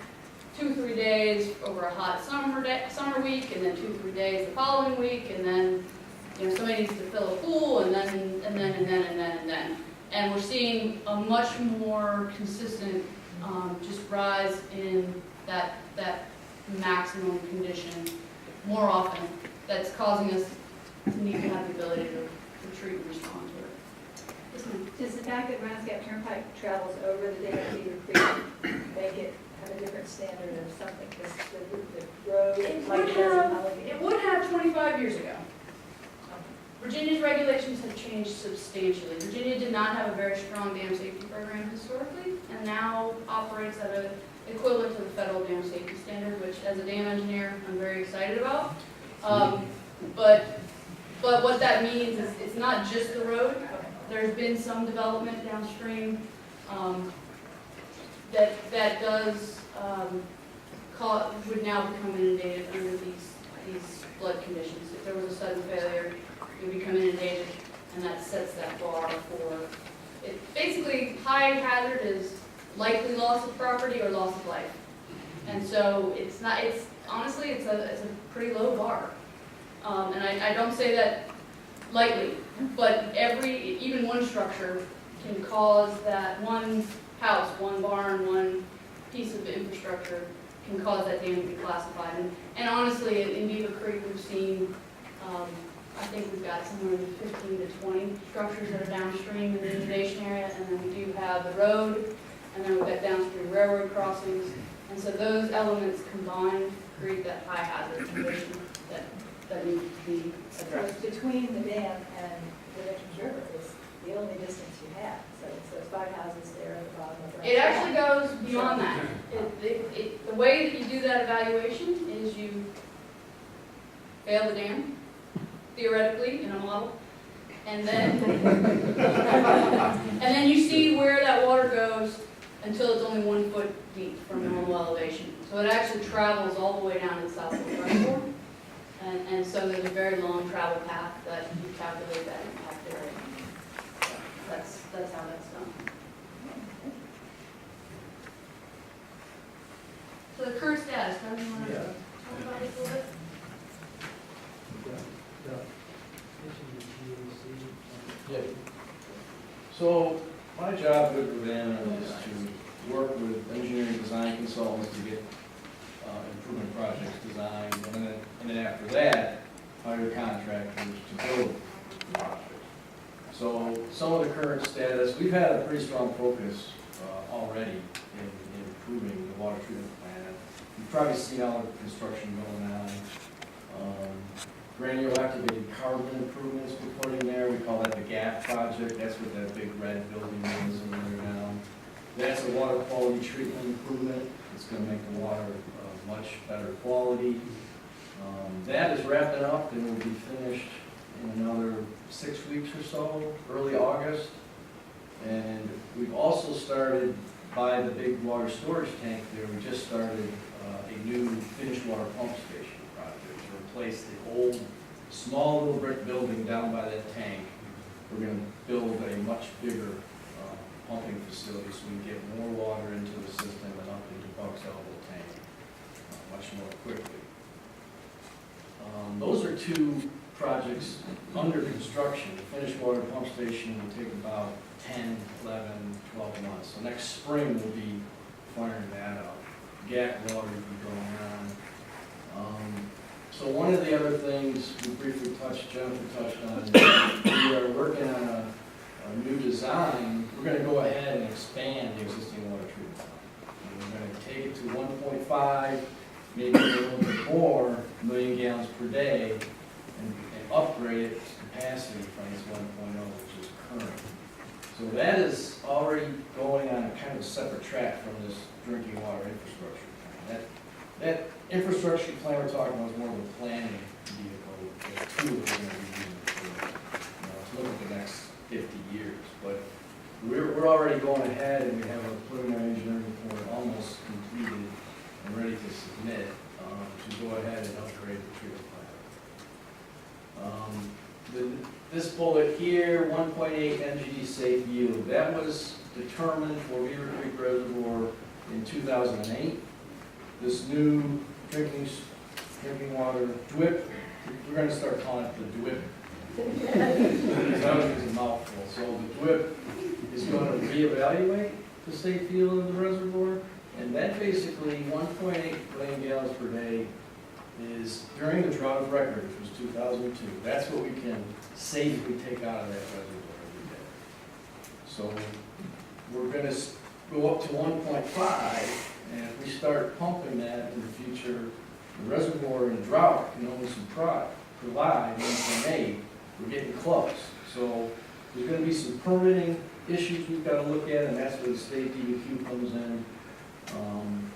2 or 3 days over a hot summer week, and then 2 or 3 days the following week, and then somebody needs to fill a pool, and then. And we're seeing a much more consistent just rise in that maximum condition more often. That's causing us to need to have the ability to treat and respond to it. Does the fact that Rounds Gap Turnpike travels over the dam of Beaver Creek make it have a different standard of something, the road? It would have 25 years ago. Virginia's regulations have changed substantially. Virginia did not have a very strong dam safety program historically, and now operates at an equivalent to the federal dam safety standard, which as a dam engineer, I'm very excited about. But what that means is it's not just the road. There's been some development downstream that does would now become inundated under these flood conditions. If there was a sudden failure, it would become inundated, and that sets that bar for it. Basically, high hazard is likely loss of property or loss of life, and so it's not. It's honestly, it's a pretty low bar, and I don't say that lightly, but even one structure can cause that one house, one barn, one piece of infrastructure can cause that dam to be classified. And honestly, in Beaver Creek, we've seen, I think we've got somewhere in 15 to 20 structures that are downstream in the inundation area, and then we do have the road, and then we've got downstream railroad crossings. And so those elements combined create that high hazard condition that needs to be addressed. So between the dam and the Veterans River is the only distance you have. So it's those 5 houses there at the bottom of the. It actually goes beyond that. The way that you do that evaluation is you fail the dam, theoretically, in a model, and then you see where that water goes until it's only 1 foot deep from normal elevation. So it actually travels all the way down to the south of the reservoir. And so there's a very long travel path that you calculate that impact area. That's how that's done. So the current status, how do you want to talk about this a little bit? Yeah. So my job with Rivanna is to work with engineering design consultants to get improvement projects designed, and then after that, hire contractors to build projects. So some of the current status, we've had a pretty strong focus already in improving the water treatment plant. You've probably seen all the construction going on. Granular activated carbon improvements we're putting there. We call that the GAP project. That's what that big red building is in there now. That's a water quality treatment improvement. It's going to make the water much better quality. That is wrapping up and will be finished in another 6 weeks or so, early August. And we've also started by the big water storage tank there. We just started a new finished water pump station project to replace the old, small little brick building down by that tank. We're going to build a much bigger pumping facility so we can get more water into the system and up into Buck's Elbow tank much more quickly. Those are 2 projects under construction. The finished water pump station will take about 10, 11, 12 months. So next spring we'll be firing that up. GAC water will be going on. So one of the other things we briefly Jennifer touched on, we are working on a new design. We're going to go ahead and expand the existing water treatment plant. And we're going to take it to 1.5, maybe a little bit more million gallons per day, and upgrade its capacity from its 1.0, which is current. So that is already going on a kind of separate track from this drinking water infrastructure plan. That infrastructure plan we're talking about is more of a planning vehicle. There's 2 that we're going to be using to look at the next 50 years. But we're already going ahead, and we have a preliminary engineering report almost completed and ready to submit to go ahead and upgrade the treatment plant. This bullet here, 1.8 MGD safe yield, that was determined for Beaver Creek Reservoir in 2008. This new drinking water DWIP, we're going to start calling it the DWIP. Because that was a mouthful. So the DWIP is going to reevaluate the safe yield of the reservoir, and that basically 1.8 million gallons per day is during the drought of record, which was 2002. That's what we can safely take out of that reservoir every day. So we're gonna go up to 1.5, and if we start pumping that in the future, the reservoir in drought can only provide 1.8. We're getting close. So there's gonna be some permitting issues we've gotta look at, and that's where the state DEQ comes in.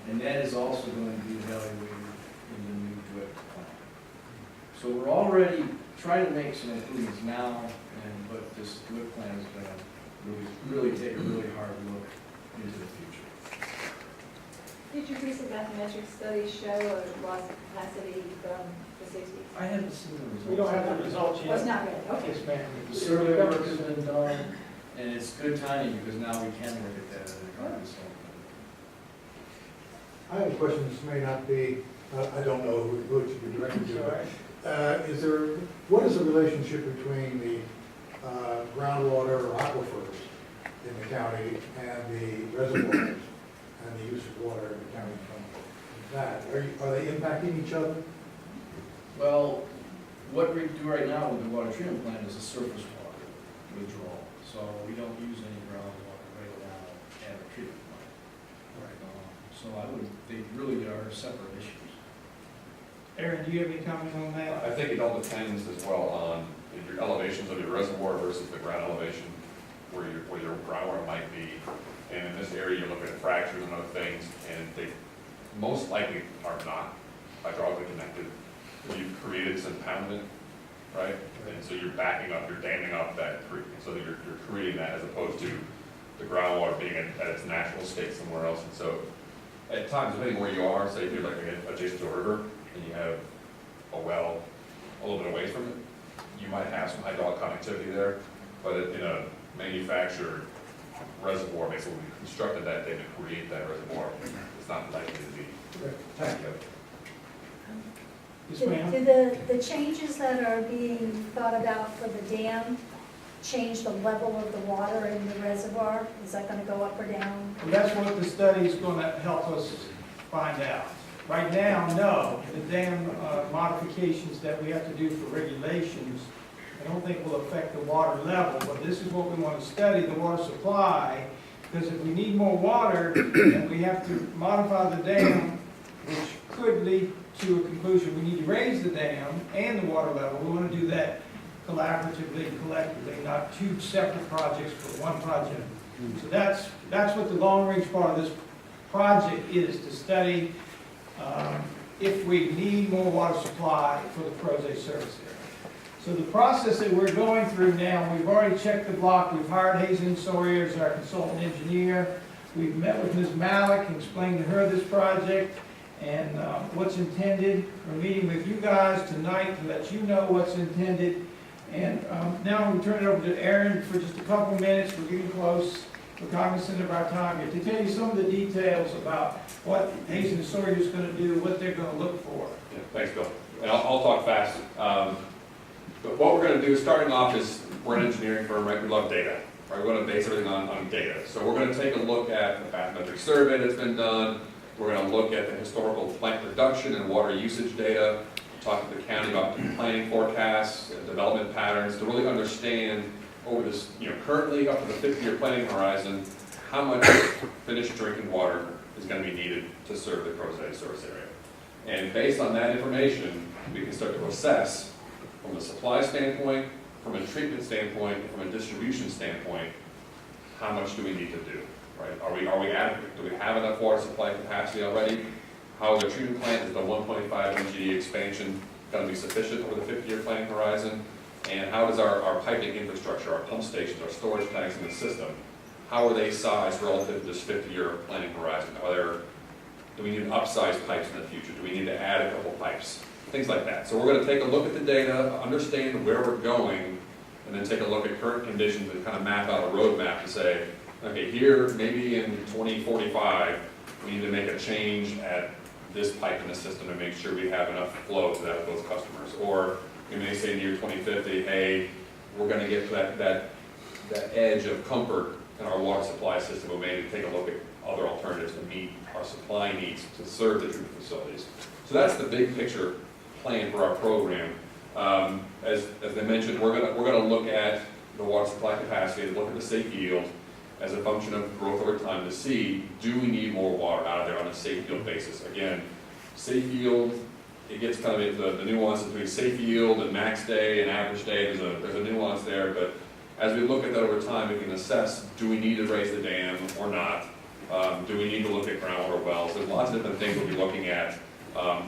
And that is also going to be evaluated in the new DWIP plan. So we're already trying to make some improvements now, but this DWIP plan is gonna really take a really hard look into the future. Did your recent mathematics study show a loss of capacity from the 60s? I haven't seen the results. We don't have the results yet. Was not ready, okay. Yes, ma'am. The survey work has been done, and it's good timing because now we can look at that in regard to something. I have a question, this may not be, I don't know who it should be directed to. What is the relationship between the groundwater or aquifers in the county and the reservoirs and the use of water in the county from that? Are they impacting each other? Well, what we do right now with the water treatment plant is a surface water withdrawal. So we don't use any groundwater right now at our treatment plant. So they really are separate issues. Aaron, do you have any comment on that? I think it all depends as well on your elevations of your reservoir versus the ground elevation where your groundwater might be. And in this area, you're looking at fractures and other things, and they most likely are not hydraulically connected. You've created some impoundment, right? And so you're backing up, you're damming up that creek, so that you're creating that as opposed to the groundwater being at its natural state somewhere else. And so at times, depending where you are, say if you're like adjacent to a river and you have a well a little bit away from it, you might have some hydraulic connectivity there, but in a manufactured reservoir, basically we constructed that day to create that reservoir, it's not likely to be. Thank you. Yes, ma'am. Do the changes that are being thought about for the dam change the level of the water in the reservoir? Is that going to go up or down? Well, that's what the study is going to help us find out. Right now, no. The dam modifications that we have to do for regulations, I don't think will affect the water level, but this is what we want to study, the water supply, because if we need more water, then we have to modify the dam, which could lead to a conclusion we need to raise the dam and the water level. We want to do that collaboratively and collectively, not two separate projects for one project. So that's what the long-range part of this project is, to study if we need more water supply for the Crozet service area. So the process that we're going through now, we've already checked the block. We've hired Hazen Sawyer as our consultant engineer. We've met with Ms. Malik and explained to her this project and what's intended. We're meeting with you guys tonight to let you know what's intended. And now we turn it over to Aaron for just a couple minutes. We're getting close. We're cognizant of our time here to tell you some of the details about what Hazen Sawyer is going to do, what they're going to look for. Yeah, thanks, Bill. And I'll talk fast. But what we're going to do, starting off, is we're an engineering firm, right? We love data, right? We want to base everything on data. So we're going to take a look at the bathymetric survey that's been done. We're going to look at the historical plant production and water usage data. Talk to the county about planning forecasts and development patterns to really understand over this, currently up to the 50-year planning horizon, how much finished drinking water is going to be needed to serve the Crozet service area. And based on that information, we can start to assess from a supply standpoint, from a treatment standpoint, and from a distribution standpoint, how much do we need to do, right? Are we adequate? Do we have enough water supply capacity already? How the treatment plant is the 1.5 MGD expansion going to be sufficient over the 50-year planning horizon? And how does our piping infrastructure, our pump stations, our storage tanks in the system, how are they sized relative to this 50-year planning horizon? Do we need upsized pipes in the future? Do we need to add a couple pipes? Things like that. So we're going to take a look at the data, understand where we're going, and then take a look at current conditions and kind of map out a roadmap to say, okay, here, maybe in 2045, we need to make a change at this pipe in the system to make sure we have enough flow to those customers. Or we may say near 2050, hey, we're going to get to that edge of comfort in our water supply system. We may need to take a look at other alternatives to meet our supply needs to serve the treatment facilities. So that's the big picture plan for our program. As I mentioned, we're going to look at the water supply capacity, look at the safe yield, as a function of growth over time to see, do we need more water out of there on a safe yield basis? Again, safe yield, it gets kind of into the nuance between safe yield and max day and average day. There's a nuance there, but as we look at that over time, we can assess, do we need to raise the dam or not? Do we need to look at groundwater wells? There's lots of different things we'll be looking at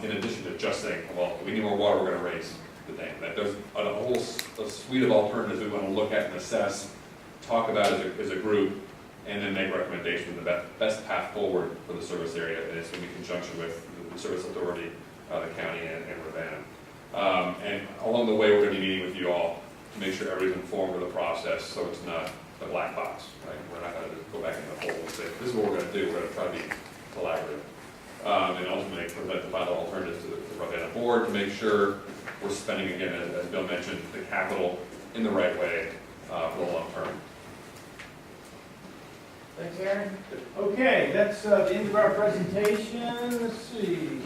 in addition to just saying, well, if we need more water, we're going to raise the dam. There's a whole suite of alternatives we want to look at and assess, talk about as a group, and then make recommendations of the best path forward for the service area, and it's going to be in conjunction with the service authority, the county, and Rivanna. And along the way, we're going to be meeting with you all to make sure everybody's informed of the process, so it's not a black box, right? We're not going to just go back in the hole and say, this is what we're going to do. We're going to try to be collaborative. And ultimately present the final alternatives to the Rivanna board to make sure we're spending, again, as Bill mentioned, the capital in the right way for the long term. Thanks, Aaron. Okay, that's the end of our presentation. Let's see.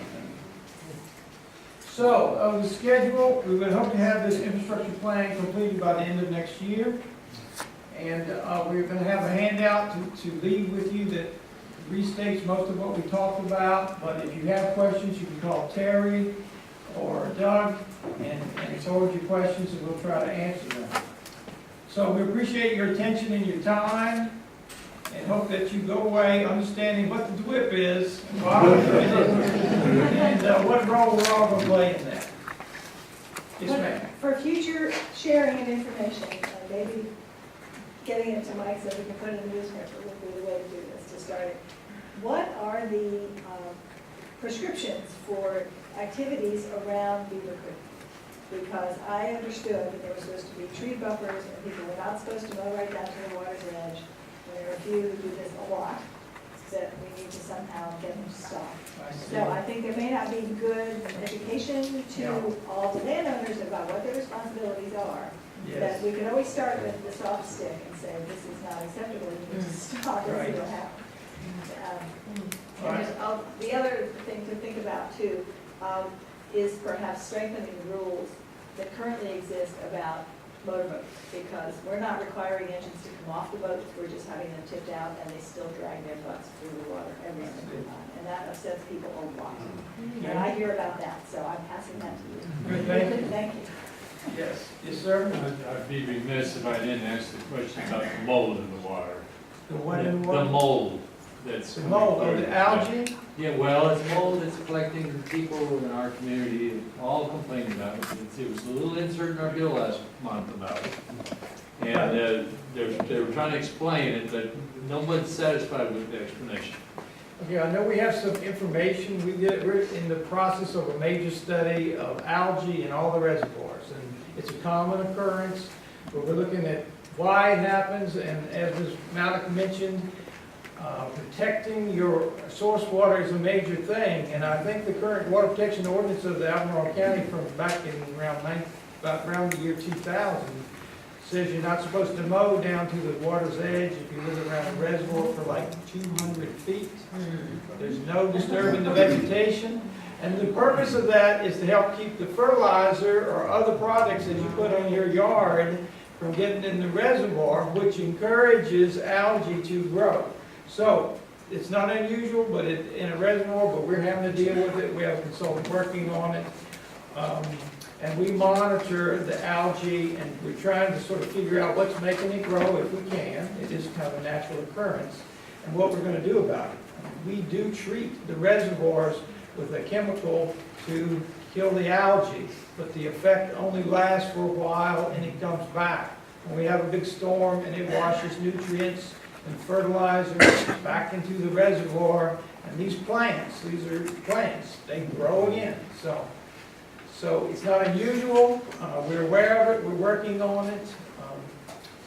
So, the schedule, we would hope to have this infrastructure plan completed by the end of next year. And we're going to have a handout to leave with you that restates most of what we talked about. But if you have questions, you can call Terry or Doug and forward your questions, and we'll try to answer them. So we appreciate your attention and your time, and hope that you go away understanding what the DWIP is, and what role we're all going to play in that. Yes, ma'am. For future sharing of information, maybe getting it to Mike so we can put it in the newspaper would be the way to do this, to start it. What are the prescriptions for activities around Beaver Creek? Because I understood that there were supposed to be tree buffers and people were not supposed to mow right down to the water's edge. There are a few who do this a lot, that we need to somehow get them to stop. So I think there may not be good education to all the landowners about what their responsibilities are. Yes. That we could always start with the soft stick and say, this is not acceptable, you need to stop, and see what happens. The other thing to think about too is perhaps strengthening the rules that currently exist about motorboats, because we're not requiring engines to come off the boats, we're just having them tipped out and they still drag their butts through the water every single time. And that upsets people a lot. And I hear about that, so I'm passing that to you. Good, Thank you. Yes. Yes, sir. I'd be remiss if I didn't ask the question about the mold in the water. The what in the water? The mold that's. The mold, or the algae? Yeah, well, it's mold that's collecting the people in our community, all complaining about it. It was a little insert in our bill last month about it. And they were trying to explain it, but no one's satisfied with the explanation. Okay, I know we have some information. We're in the process of a major study of algae in all the reservoirs. And it's a common occurrence, but we're looking at why it happens, and as Ms. Malik mentioned, protecting your source water is a major thing, and I think the current water protection ordinance of the Albemarle County from back in around the year 2000 says you're not supposed to mow down to the water's edge if you live around a reservoir for like 200 feet. There's no disturbing the vegetation, and the purpose of that is to help keep the fertilizer or other products that you put on your yard from getting in the reservoir, which encourages algae to grow. So it's not unusual, but in a reservoir, but we're having to deal with it. We have a consultant working on it. And we monitor the algae, and we're trying to sort of figure out what's making it grow if we can. It is kind of a natural occurrence. And what we're going to do about it. We do treat the reservoirs with a chemical to kill the algae, but the effect only lasts for a while and it comes back. When we have a big storm and it washes nutrients and fertilizer back into the reservoir, and these are plants, they grow again. So it's not unusual, we're aware of it, we're working on it.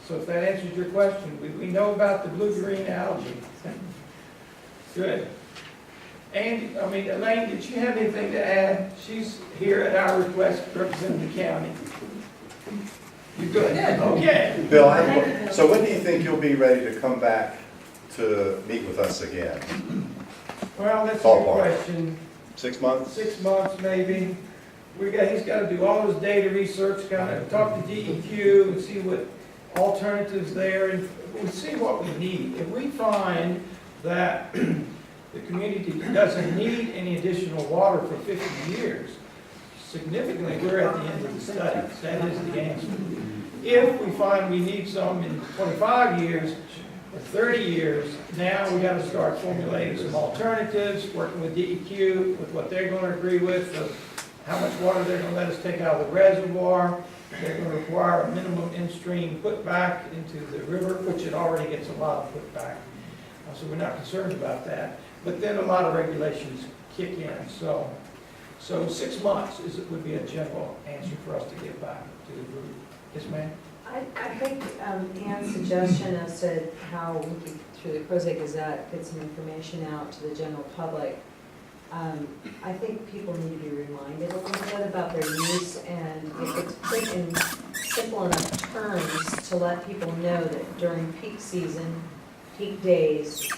So if that answers your question, we know about the blue-green algae. Good. And, Elaine, did you have anything to add? She's here at our request representing the county. You good? Okay. Bill, so when do you think you'll be ready to come back to meet with us again? Well, that's a good question. 6 months? 6 months, maybe. He's got to do all his data research, kind of talk to DEQ and see what alternatives there. And we see what we need. If we find that the community doesn't need any additional water for 50 years, significantly, we're at the end of the study. That is the answer. If we find we need some in 25 years or 30 years, now we got to start formulating some alternatives, working with DEQ, with what they're going to agree with, of how much water they're going to let us take out of the reservoir. They're going to require a minimum in-stream putback into the river, which it already gets a lot of putback. So we're not concerned about that. But then a lot of regulations kick in. So 6 months would be a general answer for us to get back to the group. Yes, ma'am? I think Ann's suggestion as to how we could, through the Crozet Gazette, get some information out to the general public, I think people need to be reminded a little bit about their use, and if it's put in simple enough terms to let people know that during peak season, peak days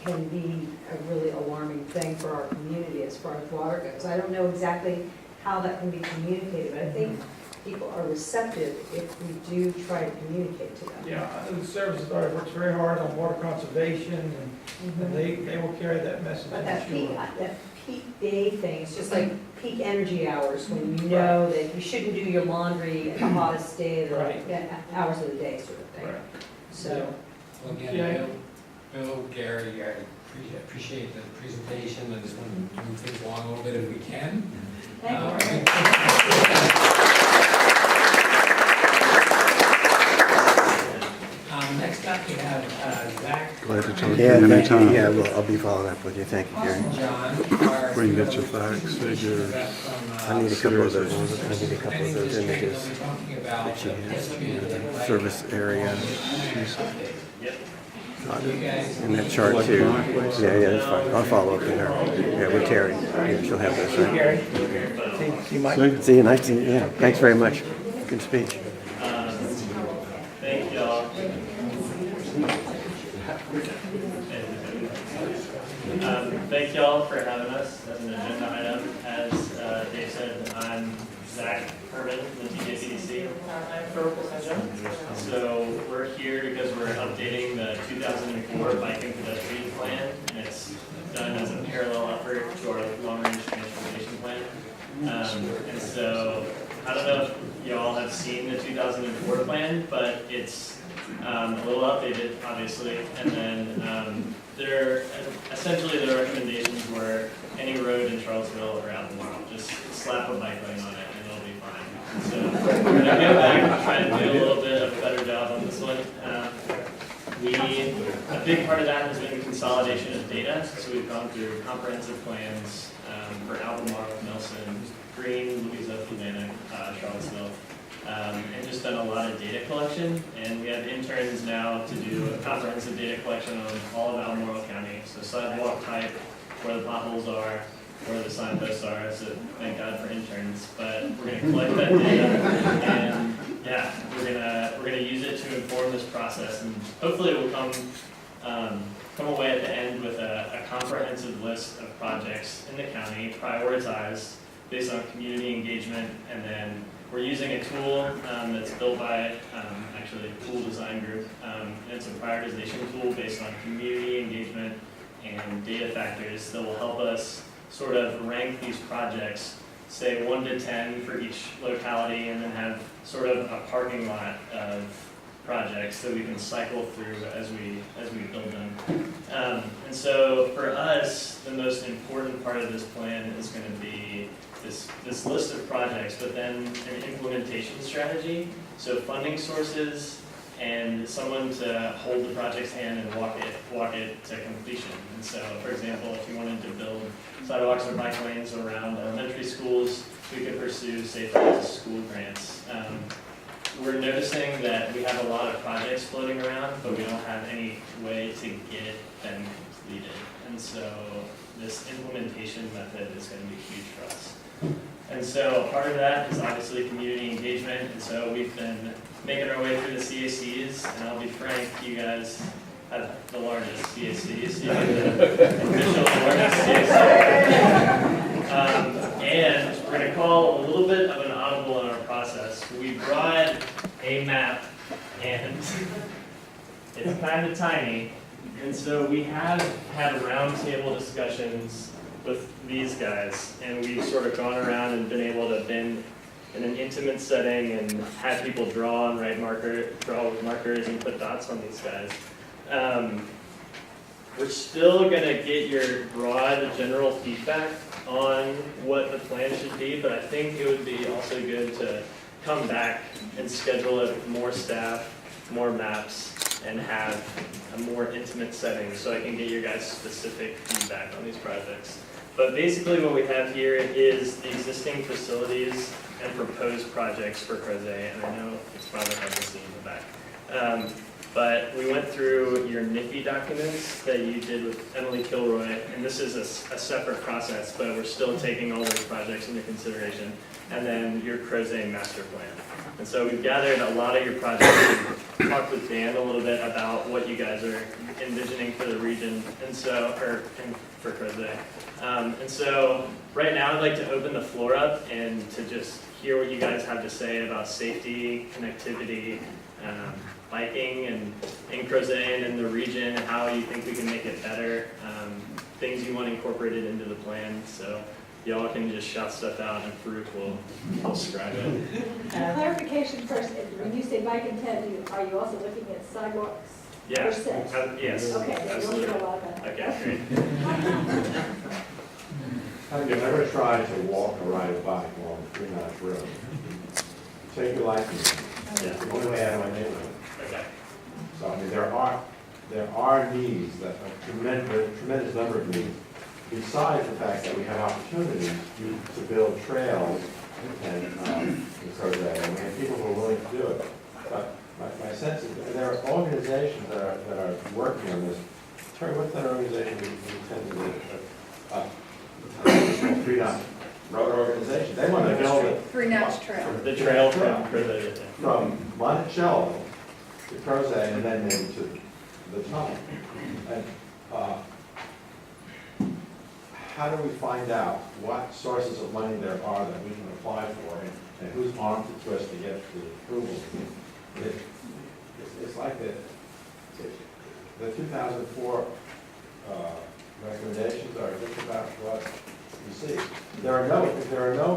can be a really alarming thing for our community as far as water goes. I don't know exactly how that can be communicated, but I think people are receptive if we do try to communicate to them. Yeah, the Service Authority works very hard on water conservation, and they will carry that message. But that peak day thing, it's just like peak energy hours, when you know that you shouldn't do your laundry at the hottest day of the hours of the day, sort of thing. Right. So. Well, again, Bill, Gary, I appreciate the presentation. I just want to move things along a little bit if we can. Next up, we have Zach. Glad to talk to you anytime. Yeah, well, I'll be following up with you. Thank you, Gary. John, Bring get your facts, figures. I need a couple of those. I need a couple of those images that she has. Service area. And that chart too. Yeah, that's fine. I'll follow up with her. Yeah, with Terry. Yeah, she'll have those. Right? See you, Mike. See you. Nice to meet you. Yeah. Thanks very much. Good speech. Thank y'all. Thank y'all for having us as an agenda item. As Dave said, I'm Zach Herman, the TJCDC for So we're here because we're updating the 2004 Biking Pedestrian Plan, and it's done as a parallel effort to our long-range transportation plan. And so I don't know if y'all have seen the 2004 plan, but it's a little updated, obviously. And then essentially the recommendations were any road in Charlottesville or Albemarle, just slap a bike lane on it and it'll be fine. So we're going to go back and try to do a little bit of a better job on this one. A big part of that has been consolidation of data. So we've gone through comprehensive plans for Albemarle, Nelson, Green, Louisa, Rivanna, Charlottesville, and just done a lot of data collection. And we have interns now to do a comprehensive data collection on all of Albemarle County. So sidewalk type, where the potholes are, where the signposts are. So thank God for interns. But we're going to collect that data, and yeah, we're gonna use it to inform this process, and hopefully we'll come away at the end with a comprehensive list of projects in the county, prioritized based on community engagement, and then we're using a tool that's built by actually a Pool Design Group. And it's a prioritization tool based on community engagement and data factors that will help us sort of rank these projects, say 1 to 10 for each locality, and then have sort of a parking lot of projects that we can cycle through as we build them. And so for us, the most important part of this plan is going to be this list of projects, but then an implementation strategy. So funding sources and someone to hold the project's hand and walk it to completion. And so, for example, if you wanted to build sidewalks or bike lanes around elementary schools, we could pursue Safe Routes to School grants. We're noticing that we have a lot of projects floating around, but we don't have any way to get them completed. And so this implementation method is going to be huge for us. And so part of that is obviously community engagement. And so we've been making our way through the CACs, and I'll be frank, you guys have the largest CACs, the official largest CAC. And we're going to call a little bit of an audible in our process. We brought a map, and it's kind of tiny, and so we have had roundtable discussions with these guys, and we've sort of gone around and been able to been in an intimate setting and have people draw and draw with markers and put dots on these guys. We're still gonna get your broad general feedback on what the plan should be, but I think it would be also good to come back and schedule it with more staff, more maps, and have a more intimate setting so I can get your guys' specific feedback on these projects. But basically what we have here is the existing facilities and proposed projects for Crozet, and I know it's probably hard to see in the back. But we went through your NIFI documents that you did with Emily Kilroy, and this is a separate process, but we're still taking all those projects into consideration, and then your Crozet master plan. And so we've gathered a lot of your projects and talked with Dan a little bit about what you guys are envisioning for the region, and for Crozet. And so right now I'd like to open the floor up and to just hear what you guys have to say about safety, connectivity, biking and in Crozet and in the region, and how you think we can make it better, things you want incorporated into the plan. So y'all can just shout stuff out and Farouk will describe it. Clarification first, when you say bike and tent, are you also looking at sidewalks? Yeah. Per se? Yes. Okay, Absolutely. we'll know about that. Okay, great. I've never tried to walk or ride a bike along the 3 Notch Road. Take your license. It's the only way out of my neighborhood. Okay. So, I mean, there are needs, that a tremendous number of needs, besides the fact that we have opportunities to build trails and Crozet, and we have people who are willing to do it. But my sense is that there are organizations that are working on this. Terry, what's that organization we tend to do? 3 Notch Road organization. They want to build it. 3 Notch Trail. The trail from Crozet. From Monticello to Crozet and then maybe to the top. And how do we find out what sources of money there are that we can apply for and whose arm to twist to get the approval? It's like the 2004 recommendations are just about what you see. If there are no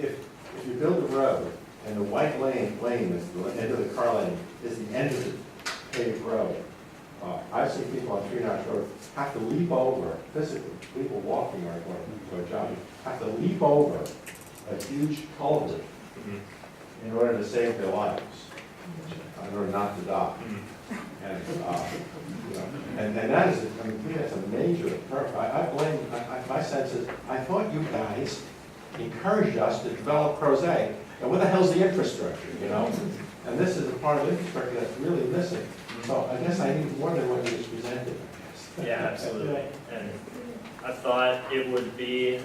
if you build a road and the white lane is the end of the car lane, is the end of the paved road, I've seen people on 3 Notch Road have to leap over, physically, people walking or going to a job, have to leap over a huge culvert in order to save their lives, in order not to die. And, and that is, I mean, that's a major occurrence. I blame, my sense is, I thought you guys encouraged us to develop Crozet, and where the hell's the infrastructure, And this is a part of infrastructure that's really missing. So I guess I need more than what you just presented, I guess. Yeah, absolutely. And I thought it would be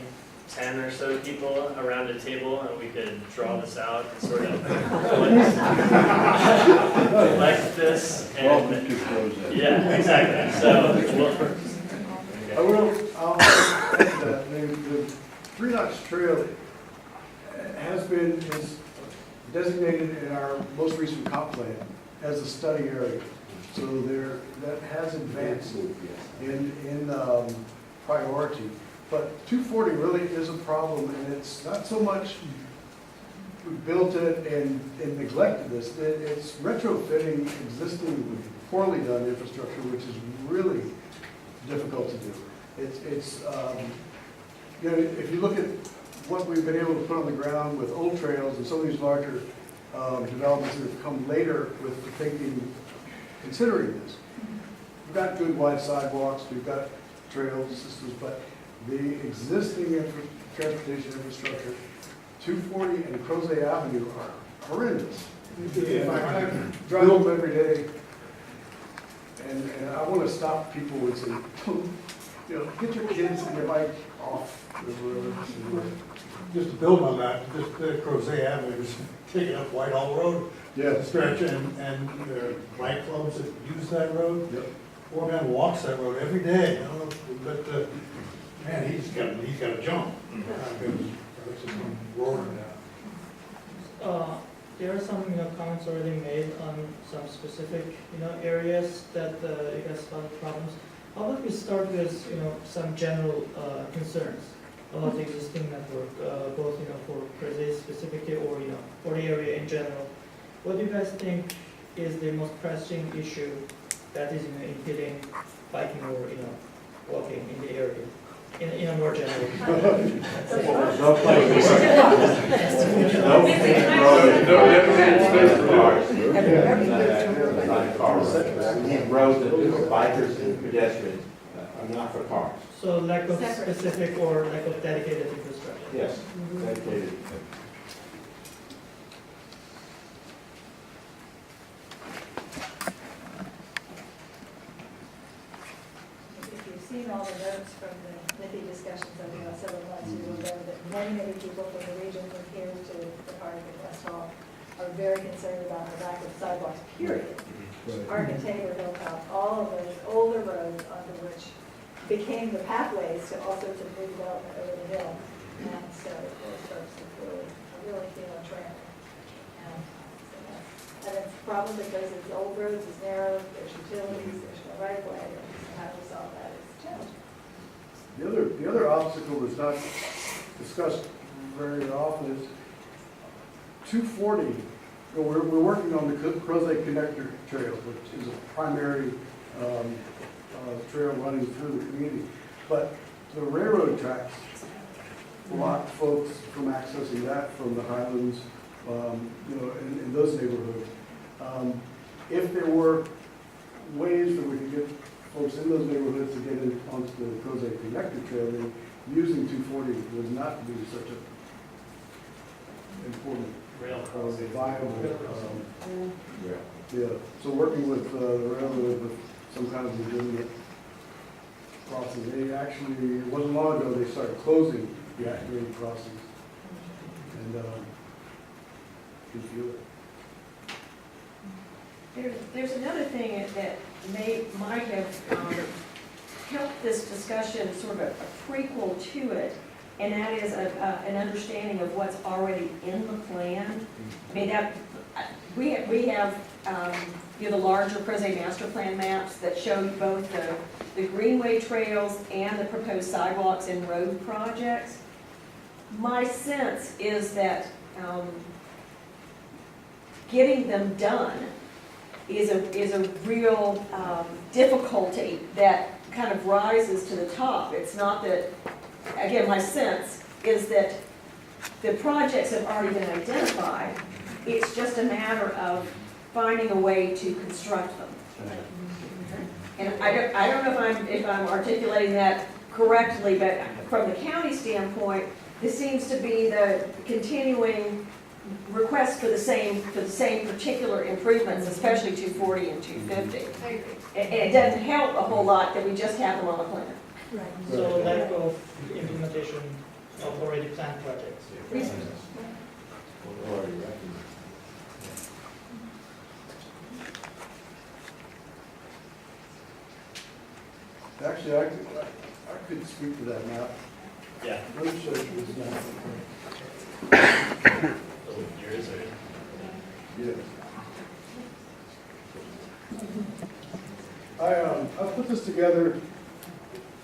10 or so people around a table, and we could draw this out and sort of collect this. Welcome to Crozet. Yeah, exactly. So I'll add that the 3 Notch Trail is designated in our most recent comp plan as a study area. So that has advanced in priority. But 240 really is a problem, and it's not so much we built it and neglected this. It's retrofitting existing poorly done infrastructure, which is really difficult to do. It's if you look at what we've been able to put on the ground with old trails and some of these larger developments that have come later with considering this. We've got good wide sidewalks, we've got trail systems, but the existing transportation infrastructure, 240 and Crozet Avenue are horrendous. In fact, I drive them every day, and I want to stop people and say, get your kids and your bike off the road. Just to build on that, just Crozet Avenue is taking up Whitehall Road. Yeah. Stretch, and there are bike clubs that use that road. Yep. Poor man walks that road every day. I don't know, but man, he's got to jump. Because it's just roaring down. there are some, comments already made on some specific, areas that you guys found problems. How about we start with, some general concerns about the existing network, both, for Crozet specifically or, for the area in general. What do you guys think is the most pressing issue that is, impeding biking or, walking in the area? In a more general. No place. No paved road. Not cars. We need roads that are bikers and pedestrians, are not for cars. So lack of specific or lack of dedicated infrastructure? Yes, dedicated. If you've seen all the notes from the NIPI discussions over the last several months, you will know that many people from the region from here to the park in West Hall are very concerned about the lack of sidewalks, period. Park and Taylor built out all of those older roads under which became the pathways to all sorts of new development over the hill. And so those folks really feel trapped. And it's a problem because it's old roads, it's narrow, there's utilities, there's no right of way, and how do we solve that is a challenge. The other obstacle that's not discussed very often is 240. We're working on the Crozet Connector Trail, which is a primary trail running through the community. But the railroad tracks block folks from accessing that from the Highlands, in those neighborhoods. If there were ways that we could get folks in those neighborhoods to get in onto the Crozet Connector Trail, then using 240 would not be such an important viable. Yeah. So working with the railroad with some kind of legitimate crossing. They actually, it wasn't long ago, they started closing the activated crossings. And you can feel it. There's another thing that might have helped this discussion, sort of a prequel to it, and that is an understanding of what's already in the plan. I mean, we have the larger Crozet master plan maps that show both the greenway trails and the proposed sidewalks and road projects. My sense is that getting them done is a real difficulty that kind of rises to the top. It's not that, again, my sense is that the projects have already been identified. It's just a matter of finding a way to construct them. And I don't know if I'm articulating that correctly, but from the county standpoint, this seems to be the continuing request for the same particular improvements, especially 240 and 250. I agree. And it doesn't help a whole lot that we just have them on the plan. Right. So lack of implementation of already planned projects. Actually, I could speak to that map. Yeah. Let me show you this map. Yours are. Yeah. I put this together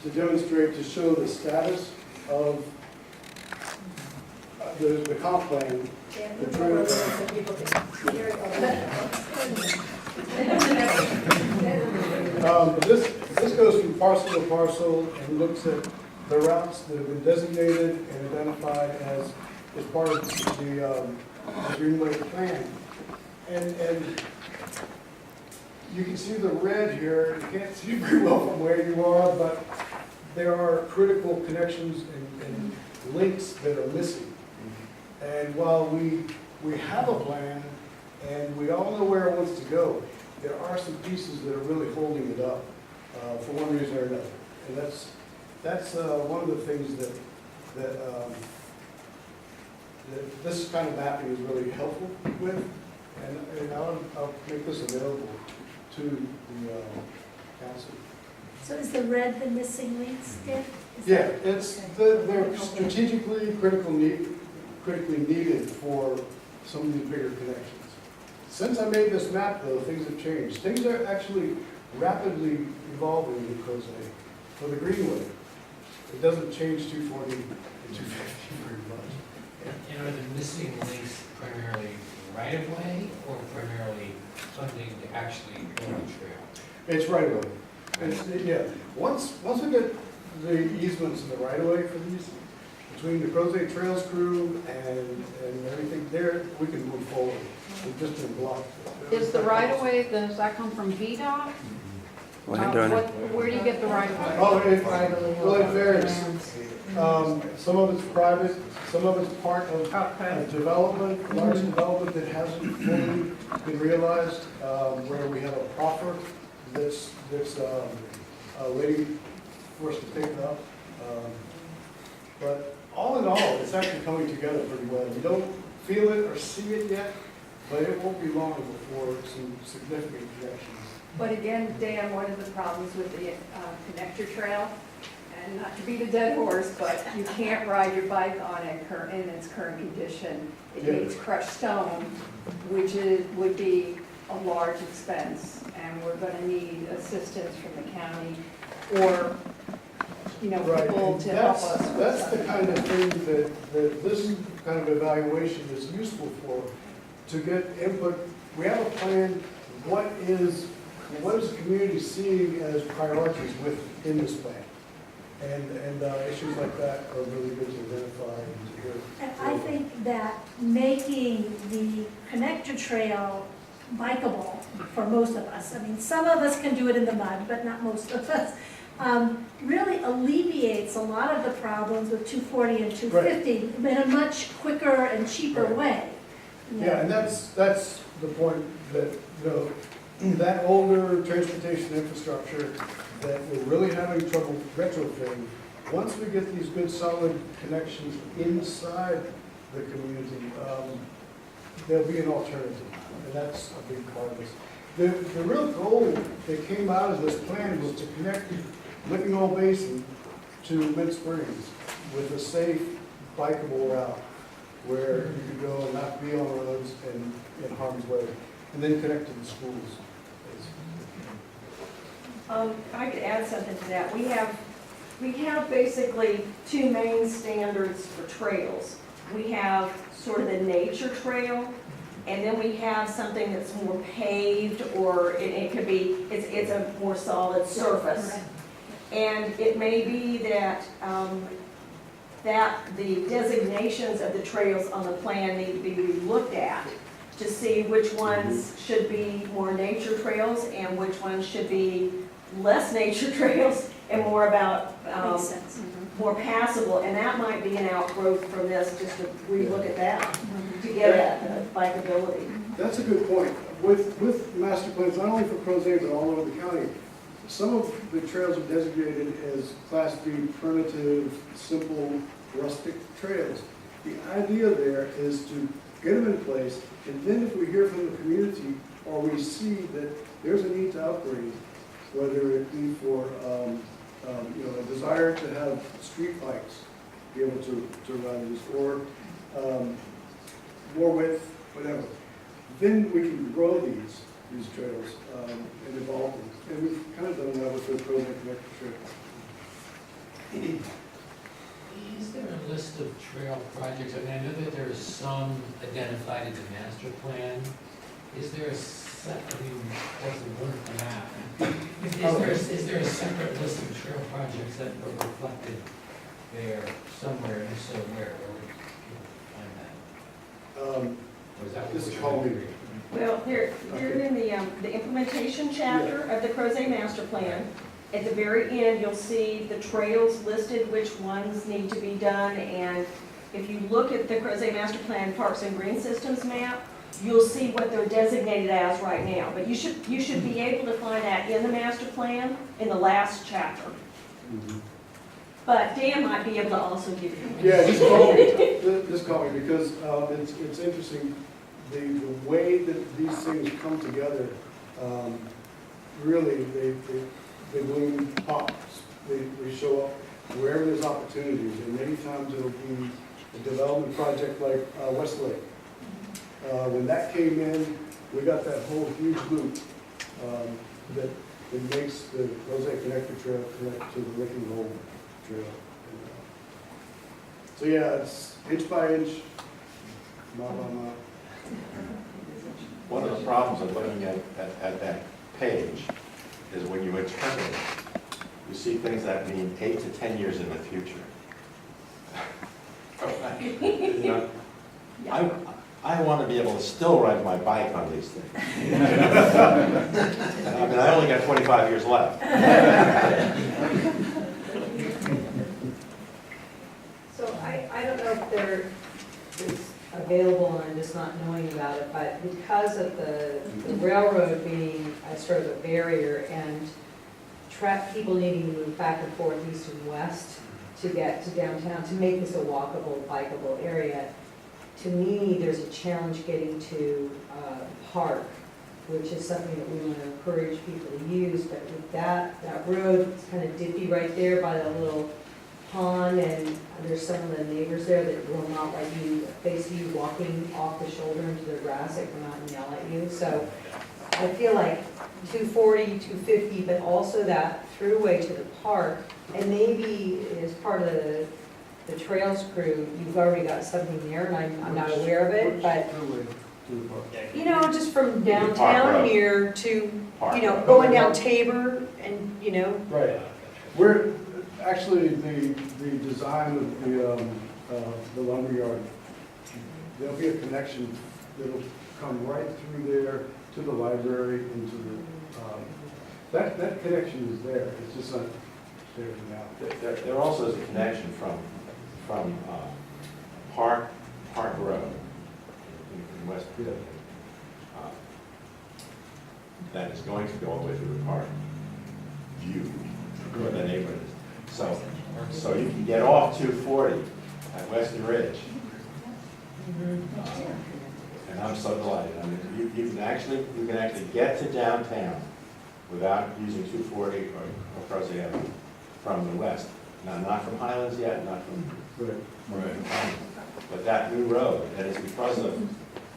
to demonstrate, to show the status of the comp plan. The trail. This goes from parcel to parcel and looks at the routes that have been designated and identified as part of the Greenway plan. And you can see the red here. You can't see very well from where you are, but there are critical connections and links that are missing. And while we have a plan and we all know where it wants to go, there are some pieces that are really holding it up for one reason or another. And that's one of the things that this kind of mapping is really helpful with. And I'll make this available to the council. So is the red the missing links, Dick? Yeah, they're strategically critically needed for some of these bigger connections. Since I made this map, though, things have changed. Things are actually rapidly evolving in Crozet for the Greenway. It doesn't change 240 and 250 very much. And are the missing links primarily right-of-way or primarily funding to actually build a trail? It's right away. Yeah, once we get the easements in the right of way for these, between the Crozet Trails crew and everything there, we can move forward. We've just been blocked. Is the right-of-way, does that come from VDOT? Where do you get the right-of-way? Oh, it varies. Some of it's private, some of it's part of development, large development that hasn't fully been realized, where we have a proffer that's waiting for us to pick it up. But all in all, it's actually coming together pretty well. You don't feel it or see it yet, but it won't be long before some significant connections. But again, Dan, one of the problems with the connector trail, and not to beat a dead horse, but you can't ride your bike on it in its current condition. It needs crushed stone, which would be a large expense, and we're going to need assistance from the county or, you know, people to help us. That's the kind of thing that this kind of evaluation is useful for, to get input. We have a plan. What is the community seeing as priorities within this plan? And issues like that are really good to identify and to hear. And I think that making the connector trail bikeable for most of us, I mean, some of us can do it in the mud, but not most of us, really alleviates a lot of the problems with 240 and 250 in a much quicker and cheaper way. Yeah, and that's the point that, you know, that older transportation infrastructure that we're really having trouble retrofitting, once we get these good solid connections inside the community, there'll be an alternative, and that's a big part of this. The real goal that came out of this plan was to connect Licking Old Basin to Mid Springs with a safe, bikeable route where you could go and not be on the roads and in harm's way, and then connect to the schools. I could add something to that. We have basically two main standards for trails. We have sort of the nature trail, and then we have something that's more paved, or it could be, it's a more solid surface. And it may be that that the designations of the trails on the plan need to be looked at to see which ones should be more nature trails and which ones should be less nature trails and more about more passable, and that might be an outgrowth from this, just to relook at that to get that bikeability. That's a good point. With master plans, not only for Crozet, but all over the county, some of the trails are designated as Class B primitive, simple, rustic trails. The idea there is to get them in place, and then if we hear from the community or we see that there's a need to upgrade, whether it be for you know, a desire to have street bikes be able to run these, or more width, whatever, then we can grow these trails and evolve them. And we've kind of done that with the Crozet Connector Trail. Is there a list of trail projects? I mean, I know that there is some identified in the master plan. Is there a I mean, that's a wonderful map. Is there a separate list of trail projects that are reflected there somewhere, and so where would people find that? Or is that This is called Well, here in the implementation chapter of the Crozet Master Plan, at the very end, you'll see the trails listed, which ones need to be done, and if you look at the Crozet Master Plan Parks and Green Systems map, you'll see what they're designated as right now. But you should be able to find that in the master plan in the last chapter. But Dan might be able to also give you. Yeah, just call me. Just call me, because it's interesting the way that these things come together. Really, they bloom pops. They show up wherever there's opportunities, and many times it'll be a development project like Westlake. When that came in, we got that whole huge loop that makes the Crozet connector trail connect to the Licking Hole Trail. So yeah, it's inch by inch, mile by mile. One of the problems of looking at that page is when you interpret it, you see things that mean 8 to 10 years in the future. You know, I want to be able to still ride my bike on these things. I mean, I only got 25 years left. So I don't know if there is available and I'm just not knowing about it, but because of the railroad being a sort of a barrier and people needing to move back and forth east and west to get to downtown, to make this a walkable, bikeable area, to me, there's a challenge getting to park, which is something that we want to encourage people to use, but with that road, it's kind of dippy right there by the little pond, and there's some of the neighbors there that will not let you, they see you walking off the shoulder into the grass, they come out and yell at you. So I feel like 240, 250, but also that throughway to the park, and maybe as part of the trails crew, you've already got something there, and I'm not aware of it, but, you know, just from downtown here to, you know, going down Tabor and, you know. Right. We're, actually, the design of the lumberyard, there'll be a connection that'll come right through there to the library and to the, that connection is there, it's just not there now. There also is a connection from Park Road in West Pedestrian that is going to go all the way through the park view where the neighborhood is. So you can get off 240 at Western Ridge. And I'm so delighted. I mean, you can actually get to downtown without using 240 or Crozet Avenue from the west. Now, not from Highlands yet, not from but that new road, and it's because of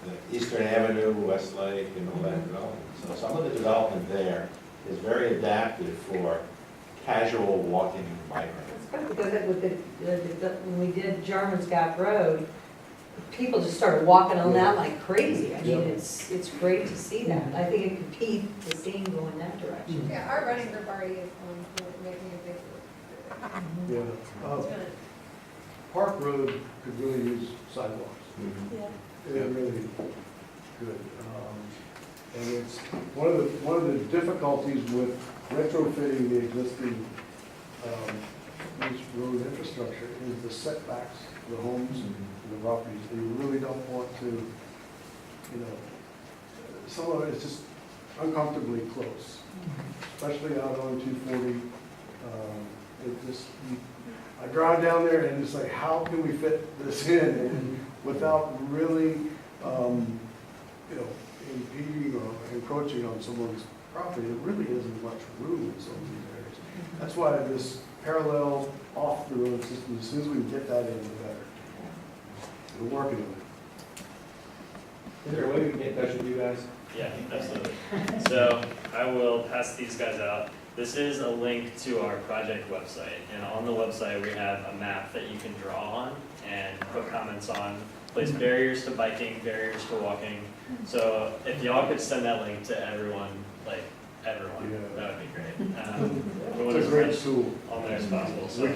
the Eastern Avenue, Westlake, and all that development. So some of the development there is very adapted for casual walking and biking. It's funny because with when we did Jarman's Gap Road, people just started walking on that like crazy. I mean, it's great to see that. I think it could be the same going that direction. Yeah, our running group already is making a big. Yeah. Park Road could really use sidewalks. Yeah. It really could. And it's one of the difficulties with retrofitting the existing road infrastructure is the setbacks, the homes and the properties. You really don't want to, you know, some of it is just uncomfortably close, especially out on 240. It just, I drive down there and it's like, how can we fit this in and without really, you know, impeding or encroaching on someone's property? There really isn't much room in some of these areas. That's why this parallel off the road system, as soon as we can get that in, the better. We're working on it. Is there a way we can get in touch with you guys? Yeah, absolutely. So I will pass these guys out. This is a link to our project website, and on the website we have a map that you can draw on and put comments on, place barriers to biking, barriers to walking. So if y'all could send that link to everyone, like everyone, that would be great. We want It's a as great much tool. on there as possible. So I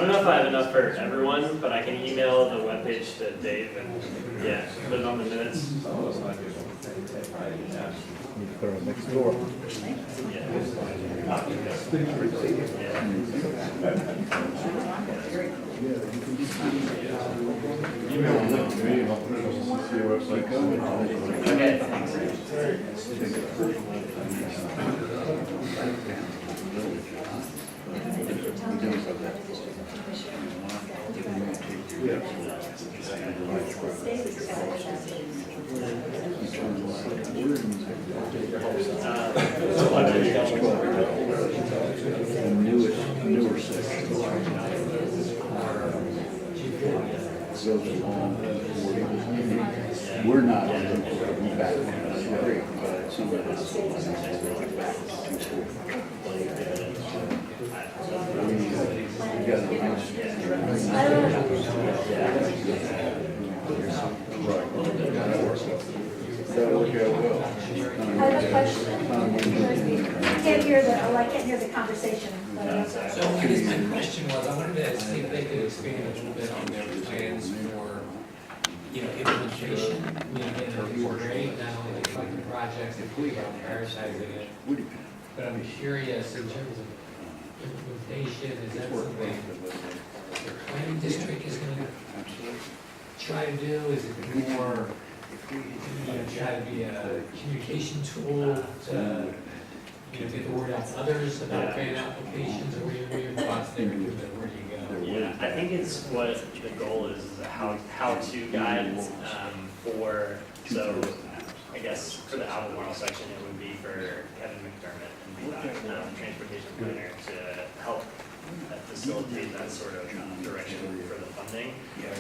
don't know if I have enough for everyone, but I can email the webpage to Dave and yeah, put it on the minutes. Next door. Email a link to me and I'll put it on the CCA website. Okay, thanks. Newer sections. goes along we're not on the back on the street, but some of us. I have a question. I can't hear the conversation. So I guess my question was, I wanted to see if they could expand a little bit on their plans for, implementation. They were great, not only the collecting projects, they think about prioritizing it. But I'm curious in terms of implementation, is that something the planning district is gonna try to do? Is it more, try to be a communication tool to, get the word out to others about grant applications, or what are your thoughts there? Where do you go? Yeah, I think it's what the goal is a how-to guide for, so I guess for the Albemarle section, it would be for Kevin McDermott and the transportation planner to help facilitate that sort of direction for the funding.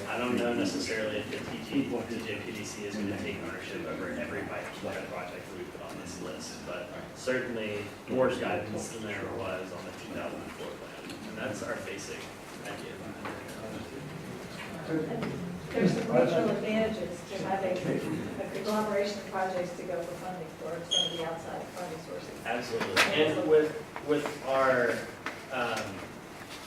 I don't know necessarily if the TJPDC is going to take ownership over every bike project that we put on this list, but certainly more guidance than there was on the 2004 plan, and that's our basic idea. There's some mutual advantages to having a conglomeration of projects to go for funding for some of the outside funding sources. Absolutely, and with our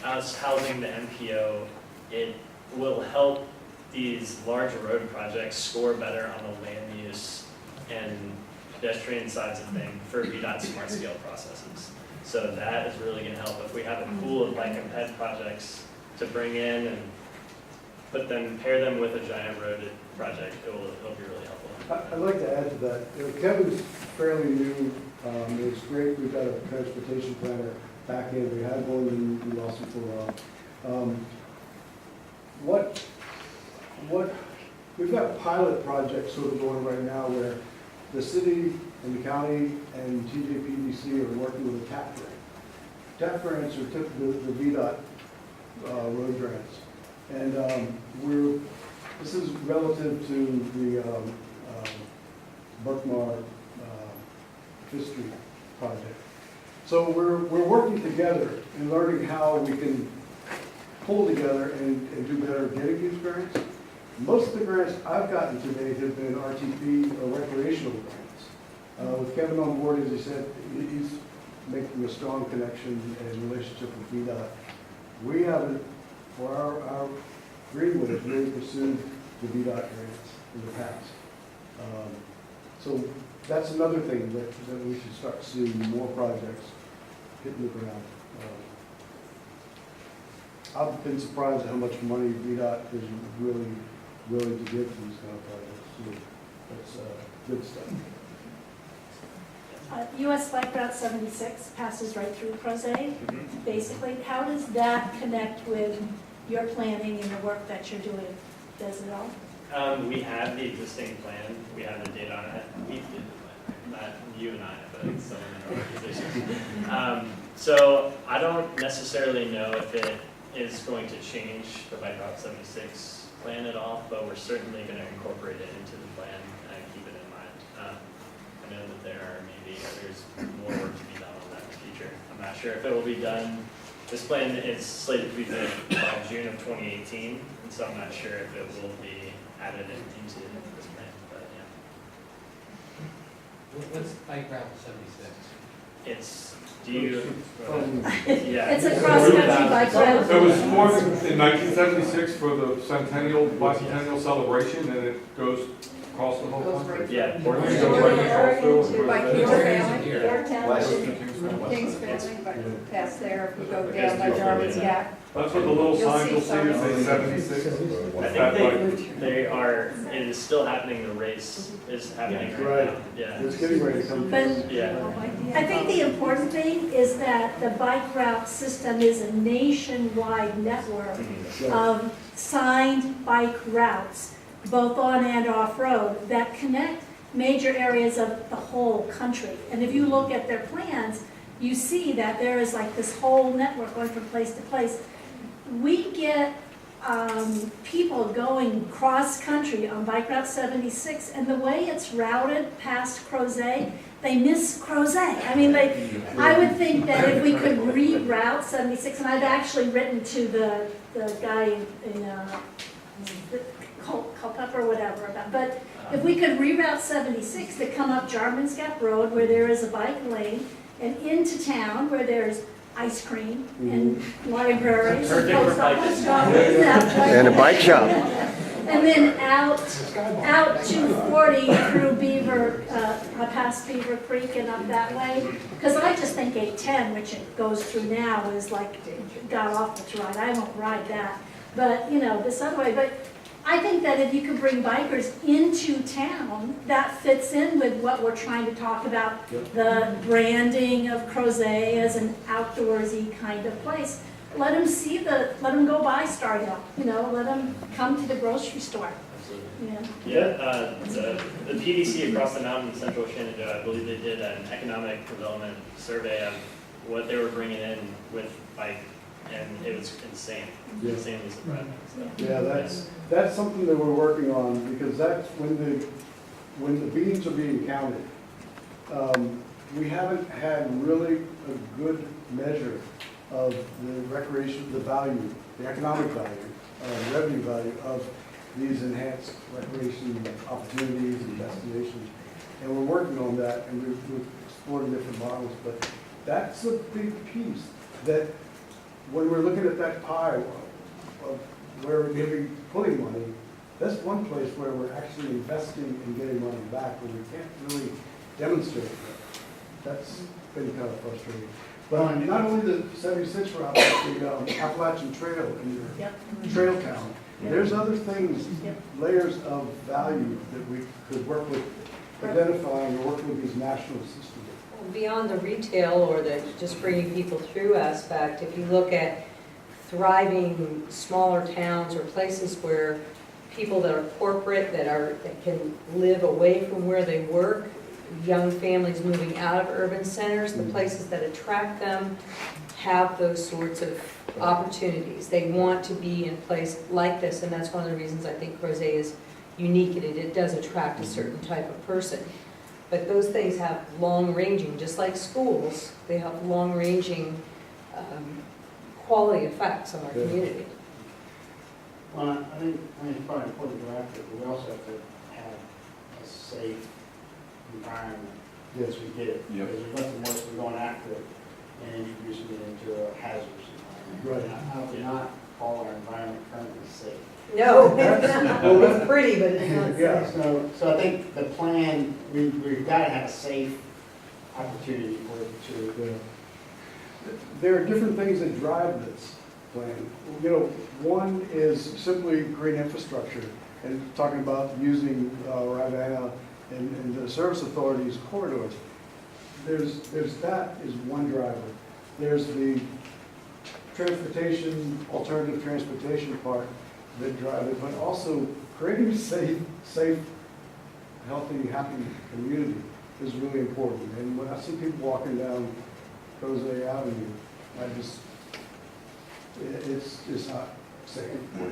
us housing the MPO, it will help these large road projects score better on the land use and pedestrian sides of things for VDOT smart scale processes. So that is really going to help. If we have a pool of bike and ped projects to bring in and pair them with a giant road project, it'll be really helpful. I'd like to add to that. Kevin's fairly new. It's great. We've got a transportation planner back in. We had one and we lost it for a while. We've got pilot projects sort of going right now where the city and the county and TJPDC are working with a TAP grant. TAP grants are typically the VDOT road grants. And this is relative to the Berkmar Fifth Street project. So we're working together and learning how we can pull together and do better at getting these grants. Most of the grants I've gotten to date have been RTP or recreational grants. With Kevin on board, as he said, he's making a strong connection and relationship with VDOT. We haven't, for our Greenwood, really pursued the VDOT grants in the past. So that's another thing that we should start seeing more projects hitting the ground. I've been surprised at how much money VDOT is really willing to give to these kind of projects. So that's good stuff. US Bike Route 76 passes right through Crozet. Basically, how does that connect with your planning and the work that you're doing? Does it all? We have the existing plan. We have the data on it. We did the plan, not you and I, but someone in our organization. So I don't necessarily know if it is going to change the Bike Route 76 plan at all, but we're certainly going to incorporate it into the plan and keep it in mind. I know that there's more work to be done on that in the future. I'm not sure if it will be done. This plan is slated to be done by June of 2018, and so I'm not sure if it will be added into this plan, but yeah. What's Bike Route 76? It's, do you? Yeah. It's a cross-country bike route. It was formed in 1976 for the bicentennial celebration, and it goes across the whole country. Yeah. It goes right to Charlottesville. By Kingsville. Kingsville, past there, if you go down by Jarman's Gap. That's what the little signs you'll see, it says 76. I think they are, it is still happening, the race is happening right now. Yeah. It's getting ready to come. But Yeah. I think the important thing is that the bike route system is a nationwide network of signed bike routes, both on and off-road, that connect major areas of the whole country. And if you look at their plans, you see that there is like this whole network going from place to place. We get people going cross-country on Bike Route 76, and the way it's routed past Crozet, they miss Crozet. I mean, I would think that if we could reroute 76, and I've actually written to the guy in Culpeper or whatever, but if we could reroute 76 to come up Jarman's Gap Road where there is a bike lane, and into town where there's ice cream and libraries and post office. And a bike shop. And then out 240 through Beaver, past Beaver Creek and up that way. Because I just think 810, which it goes through now, is like god awful to ride. I won't ride that. But, you know, this other way. But I think that if you could bring bikers into town, that fits in with what we're trying to talk about, the branding of Crozet as an outdoorsy kind of place. Let them see let them go by Star Hill, you know, let them come to the grocery store. Yeah, the PDC across the mountain in central Shenandoah, I believe they did an economic development survey of what they were bringing in with bike, and it was insane, insanely surprising. So, yeah, that's something that we're working on, because that's when the beans are being counted. We haven't had really a good measure of the recreation, the value, the economic value, revenue value of these enhanced recreation opportunities and destinations. And we're working on that, and we've explored different models, but that's a big piece that when we're looking at that pie of where we're giving, putting money, that's one place where we're actually investing and getting money back, but we can't really demonstrate that. That's been kind of frustrating. But not only the 76 route, but the Appalachian Trail in your trail town. There's other things, layers of value that we could work with, identifying or working with these national systems. Beyond the retail or the just bringing people through aspect, if you look at thriving smaller towns or places where people that are corporate, that can live away from where they work, young families moving out of urban centers, the places that attract them have those sorts of opportunities. They want to be in a place like this, and that's one of the reasons I think Crozet is unique, and it does attract a certain type of person. But those things have long-ranging, just like schools, they have long-ranging quality effects on our community. Well, I think it's probably important to wrap it, but we also have to have a safe environment. Yes, we get it. Because there's nothing worse than going after it and introducing it into a hazardous environment. Right. I would not call our environment currently safe. No, it's pretty, but it's not Yeah. safe. So I think the plan, we've got to have a safe opportunity for it to. There are different things that drive this plan. You know, one is simply green infrastructure, and talking about using Rivanna and the service authorities corridors. There's that is one driver. There's the transportation, alternative transportation part that drive it, but also creating a safe, healthy, happy community is really important. And when I see people walking down Crozet Avenue, it's not safe. We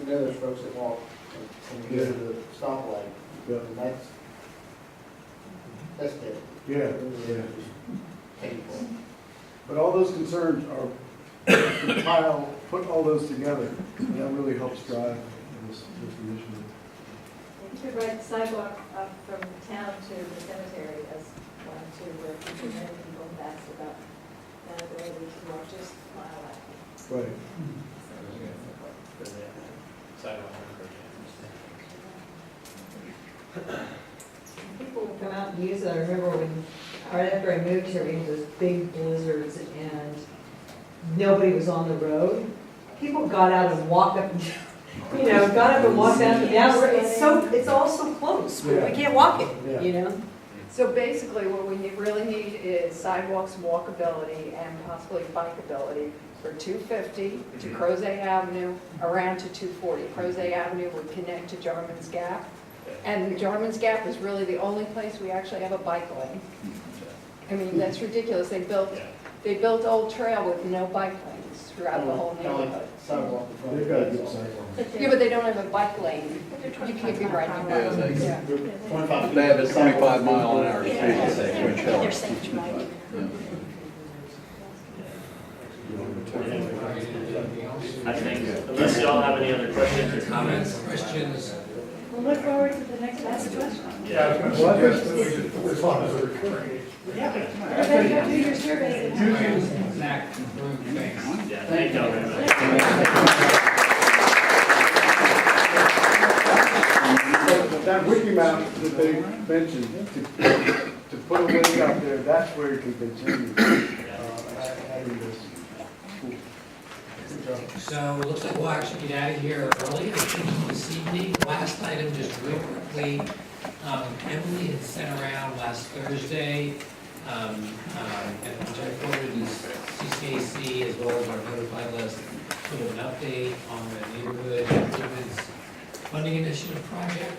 know there's folks that walk from here to the stoplight. Yeah. And that's good. Yeah. Painful. But all those concerns are, put all those together, and that really helps drive this initiative. You could ride the sidewalk up from town to the cemetery as one to where people can go fast about that ability to walk just a mile out. Right. People would come out and use it. I remember right after I moved here, we had those big blizzards and nobody was on the road. People got out and walked up, got up and walked out the down. It's all so close, but we can't walk it, So basically, what we really need is sidewalks, walkability, and possibly bikeability for 250 to Crozet Avenue, around to 240. Crozet Avenue would connect to Jarman's Gap. And Jarman's Gap is really the only place we actually have a bike lane. I mean, that's ridiculous. They built Old Trail with no bike lanes. streets throughout the whole neighborhood. Sidewalk in front. They've got a good sidewalk. Yeah, but they don't have a bike lane. You can't be riding your Yeah, bike. they- Yeah. They have a 25-mile-an-hour speed limit, which They're helps. safe to ride. I think, unless y'all have any other questions or comments. Questions? We'll look forward to the next question. Yeah, I was going to suggest that we respond as a recurring. Everybody go do your surveys. Zach, improved things. Yeah, thank y'all very much. That wiki map that they mentioned, to put a link out there, that's where you can continue having this. Good job. So it looks like we'll actually get out of here early, I think, this evening. Last item, just real quickly, Emily had sent around last Thursday, and which I forwarded to CCAC as well as our notified list, sort of an update on the neighborhood improvements funding initiative project.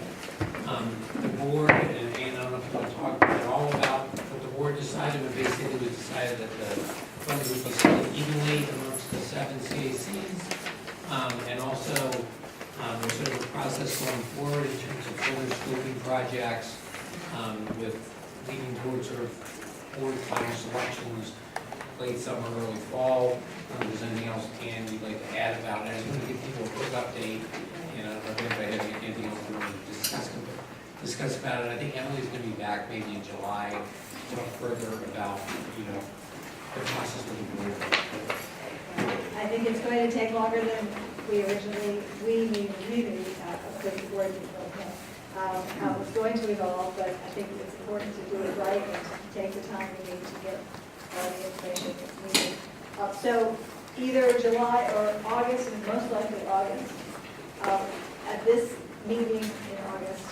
The board, and I don't know if you want to talk at all about what the board decided, but basically we decided that the funds would be split evenly amongst the 7 CACs. And also, there's sort of a process going forward in terms of further scoping projects, with leading towards sort of board final selections, late summer, early fall. If there's anything else, Ann, you'd like to add about it? I just want to give people a quick update, and I don't know if anybody has anything else they want to discuss about it. I think Emily's going to be back maybe in July to talk further about, the process with the board. I think it's going to take longer than we originally, the board didn't really know how it was going to evolve, but I think it's important to do it right and to take the time we need to get all the information that's needed. So either July or August, and most likely August, at this meeting in August,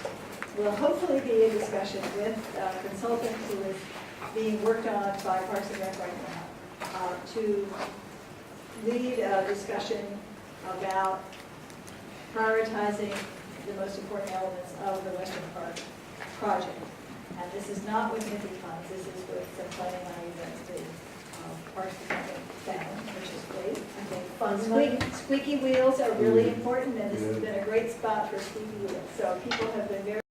will hopefully be a discussion with a consultant who is being worked on by Parks and Rec right now to lead a discussion about prioritizing the most important elements of the Western Park project. And this is not with NIPI funds, this is with some funding money that the Parks Department found, which is great. I think squeaky wheels are really important, and this has been a great spot for squeaky wheels. So people have been very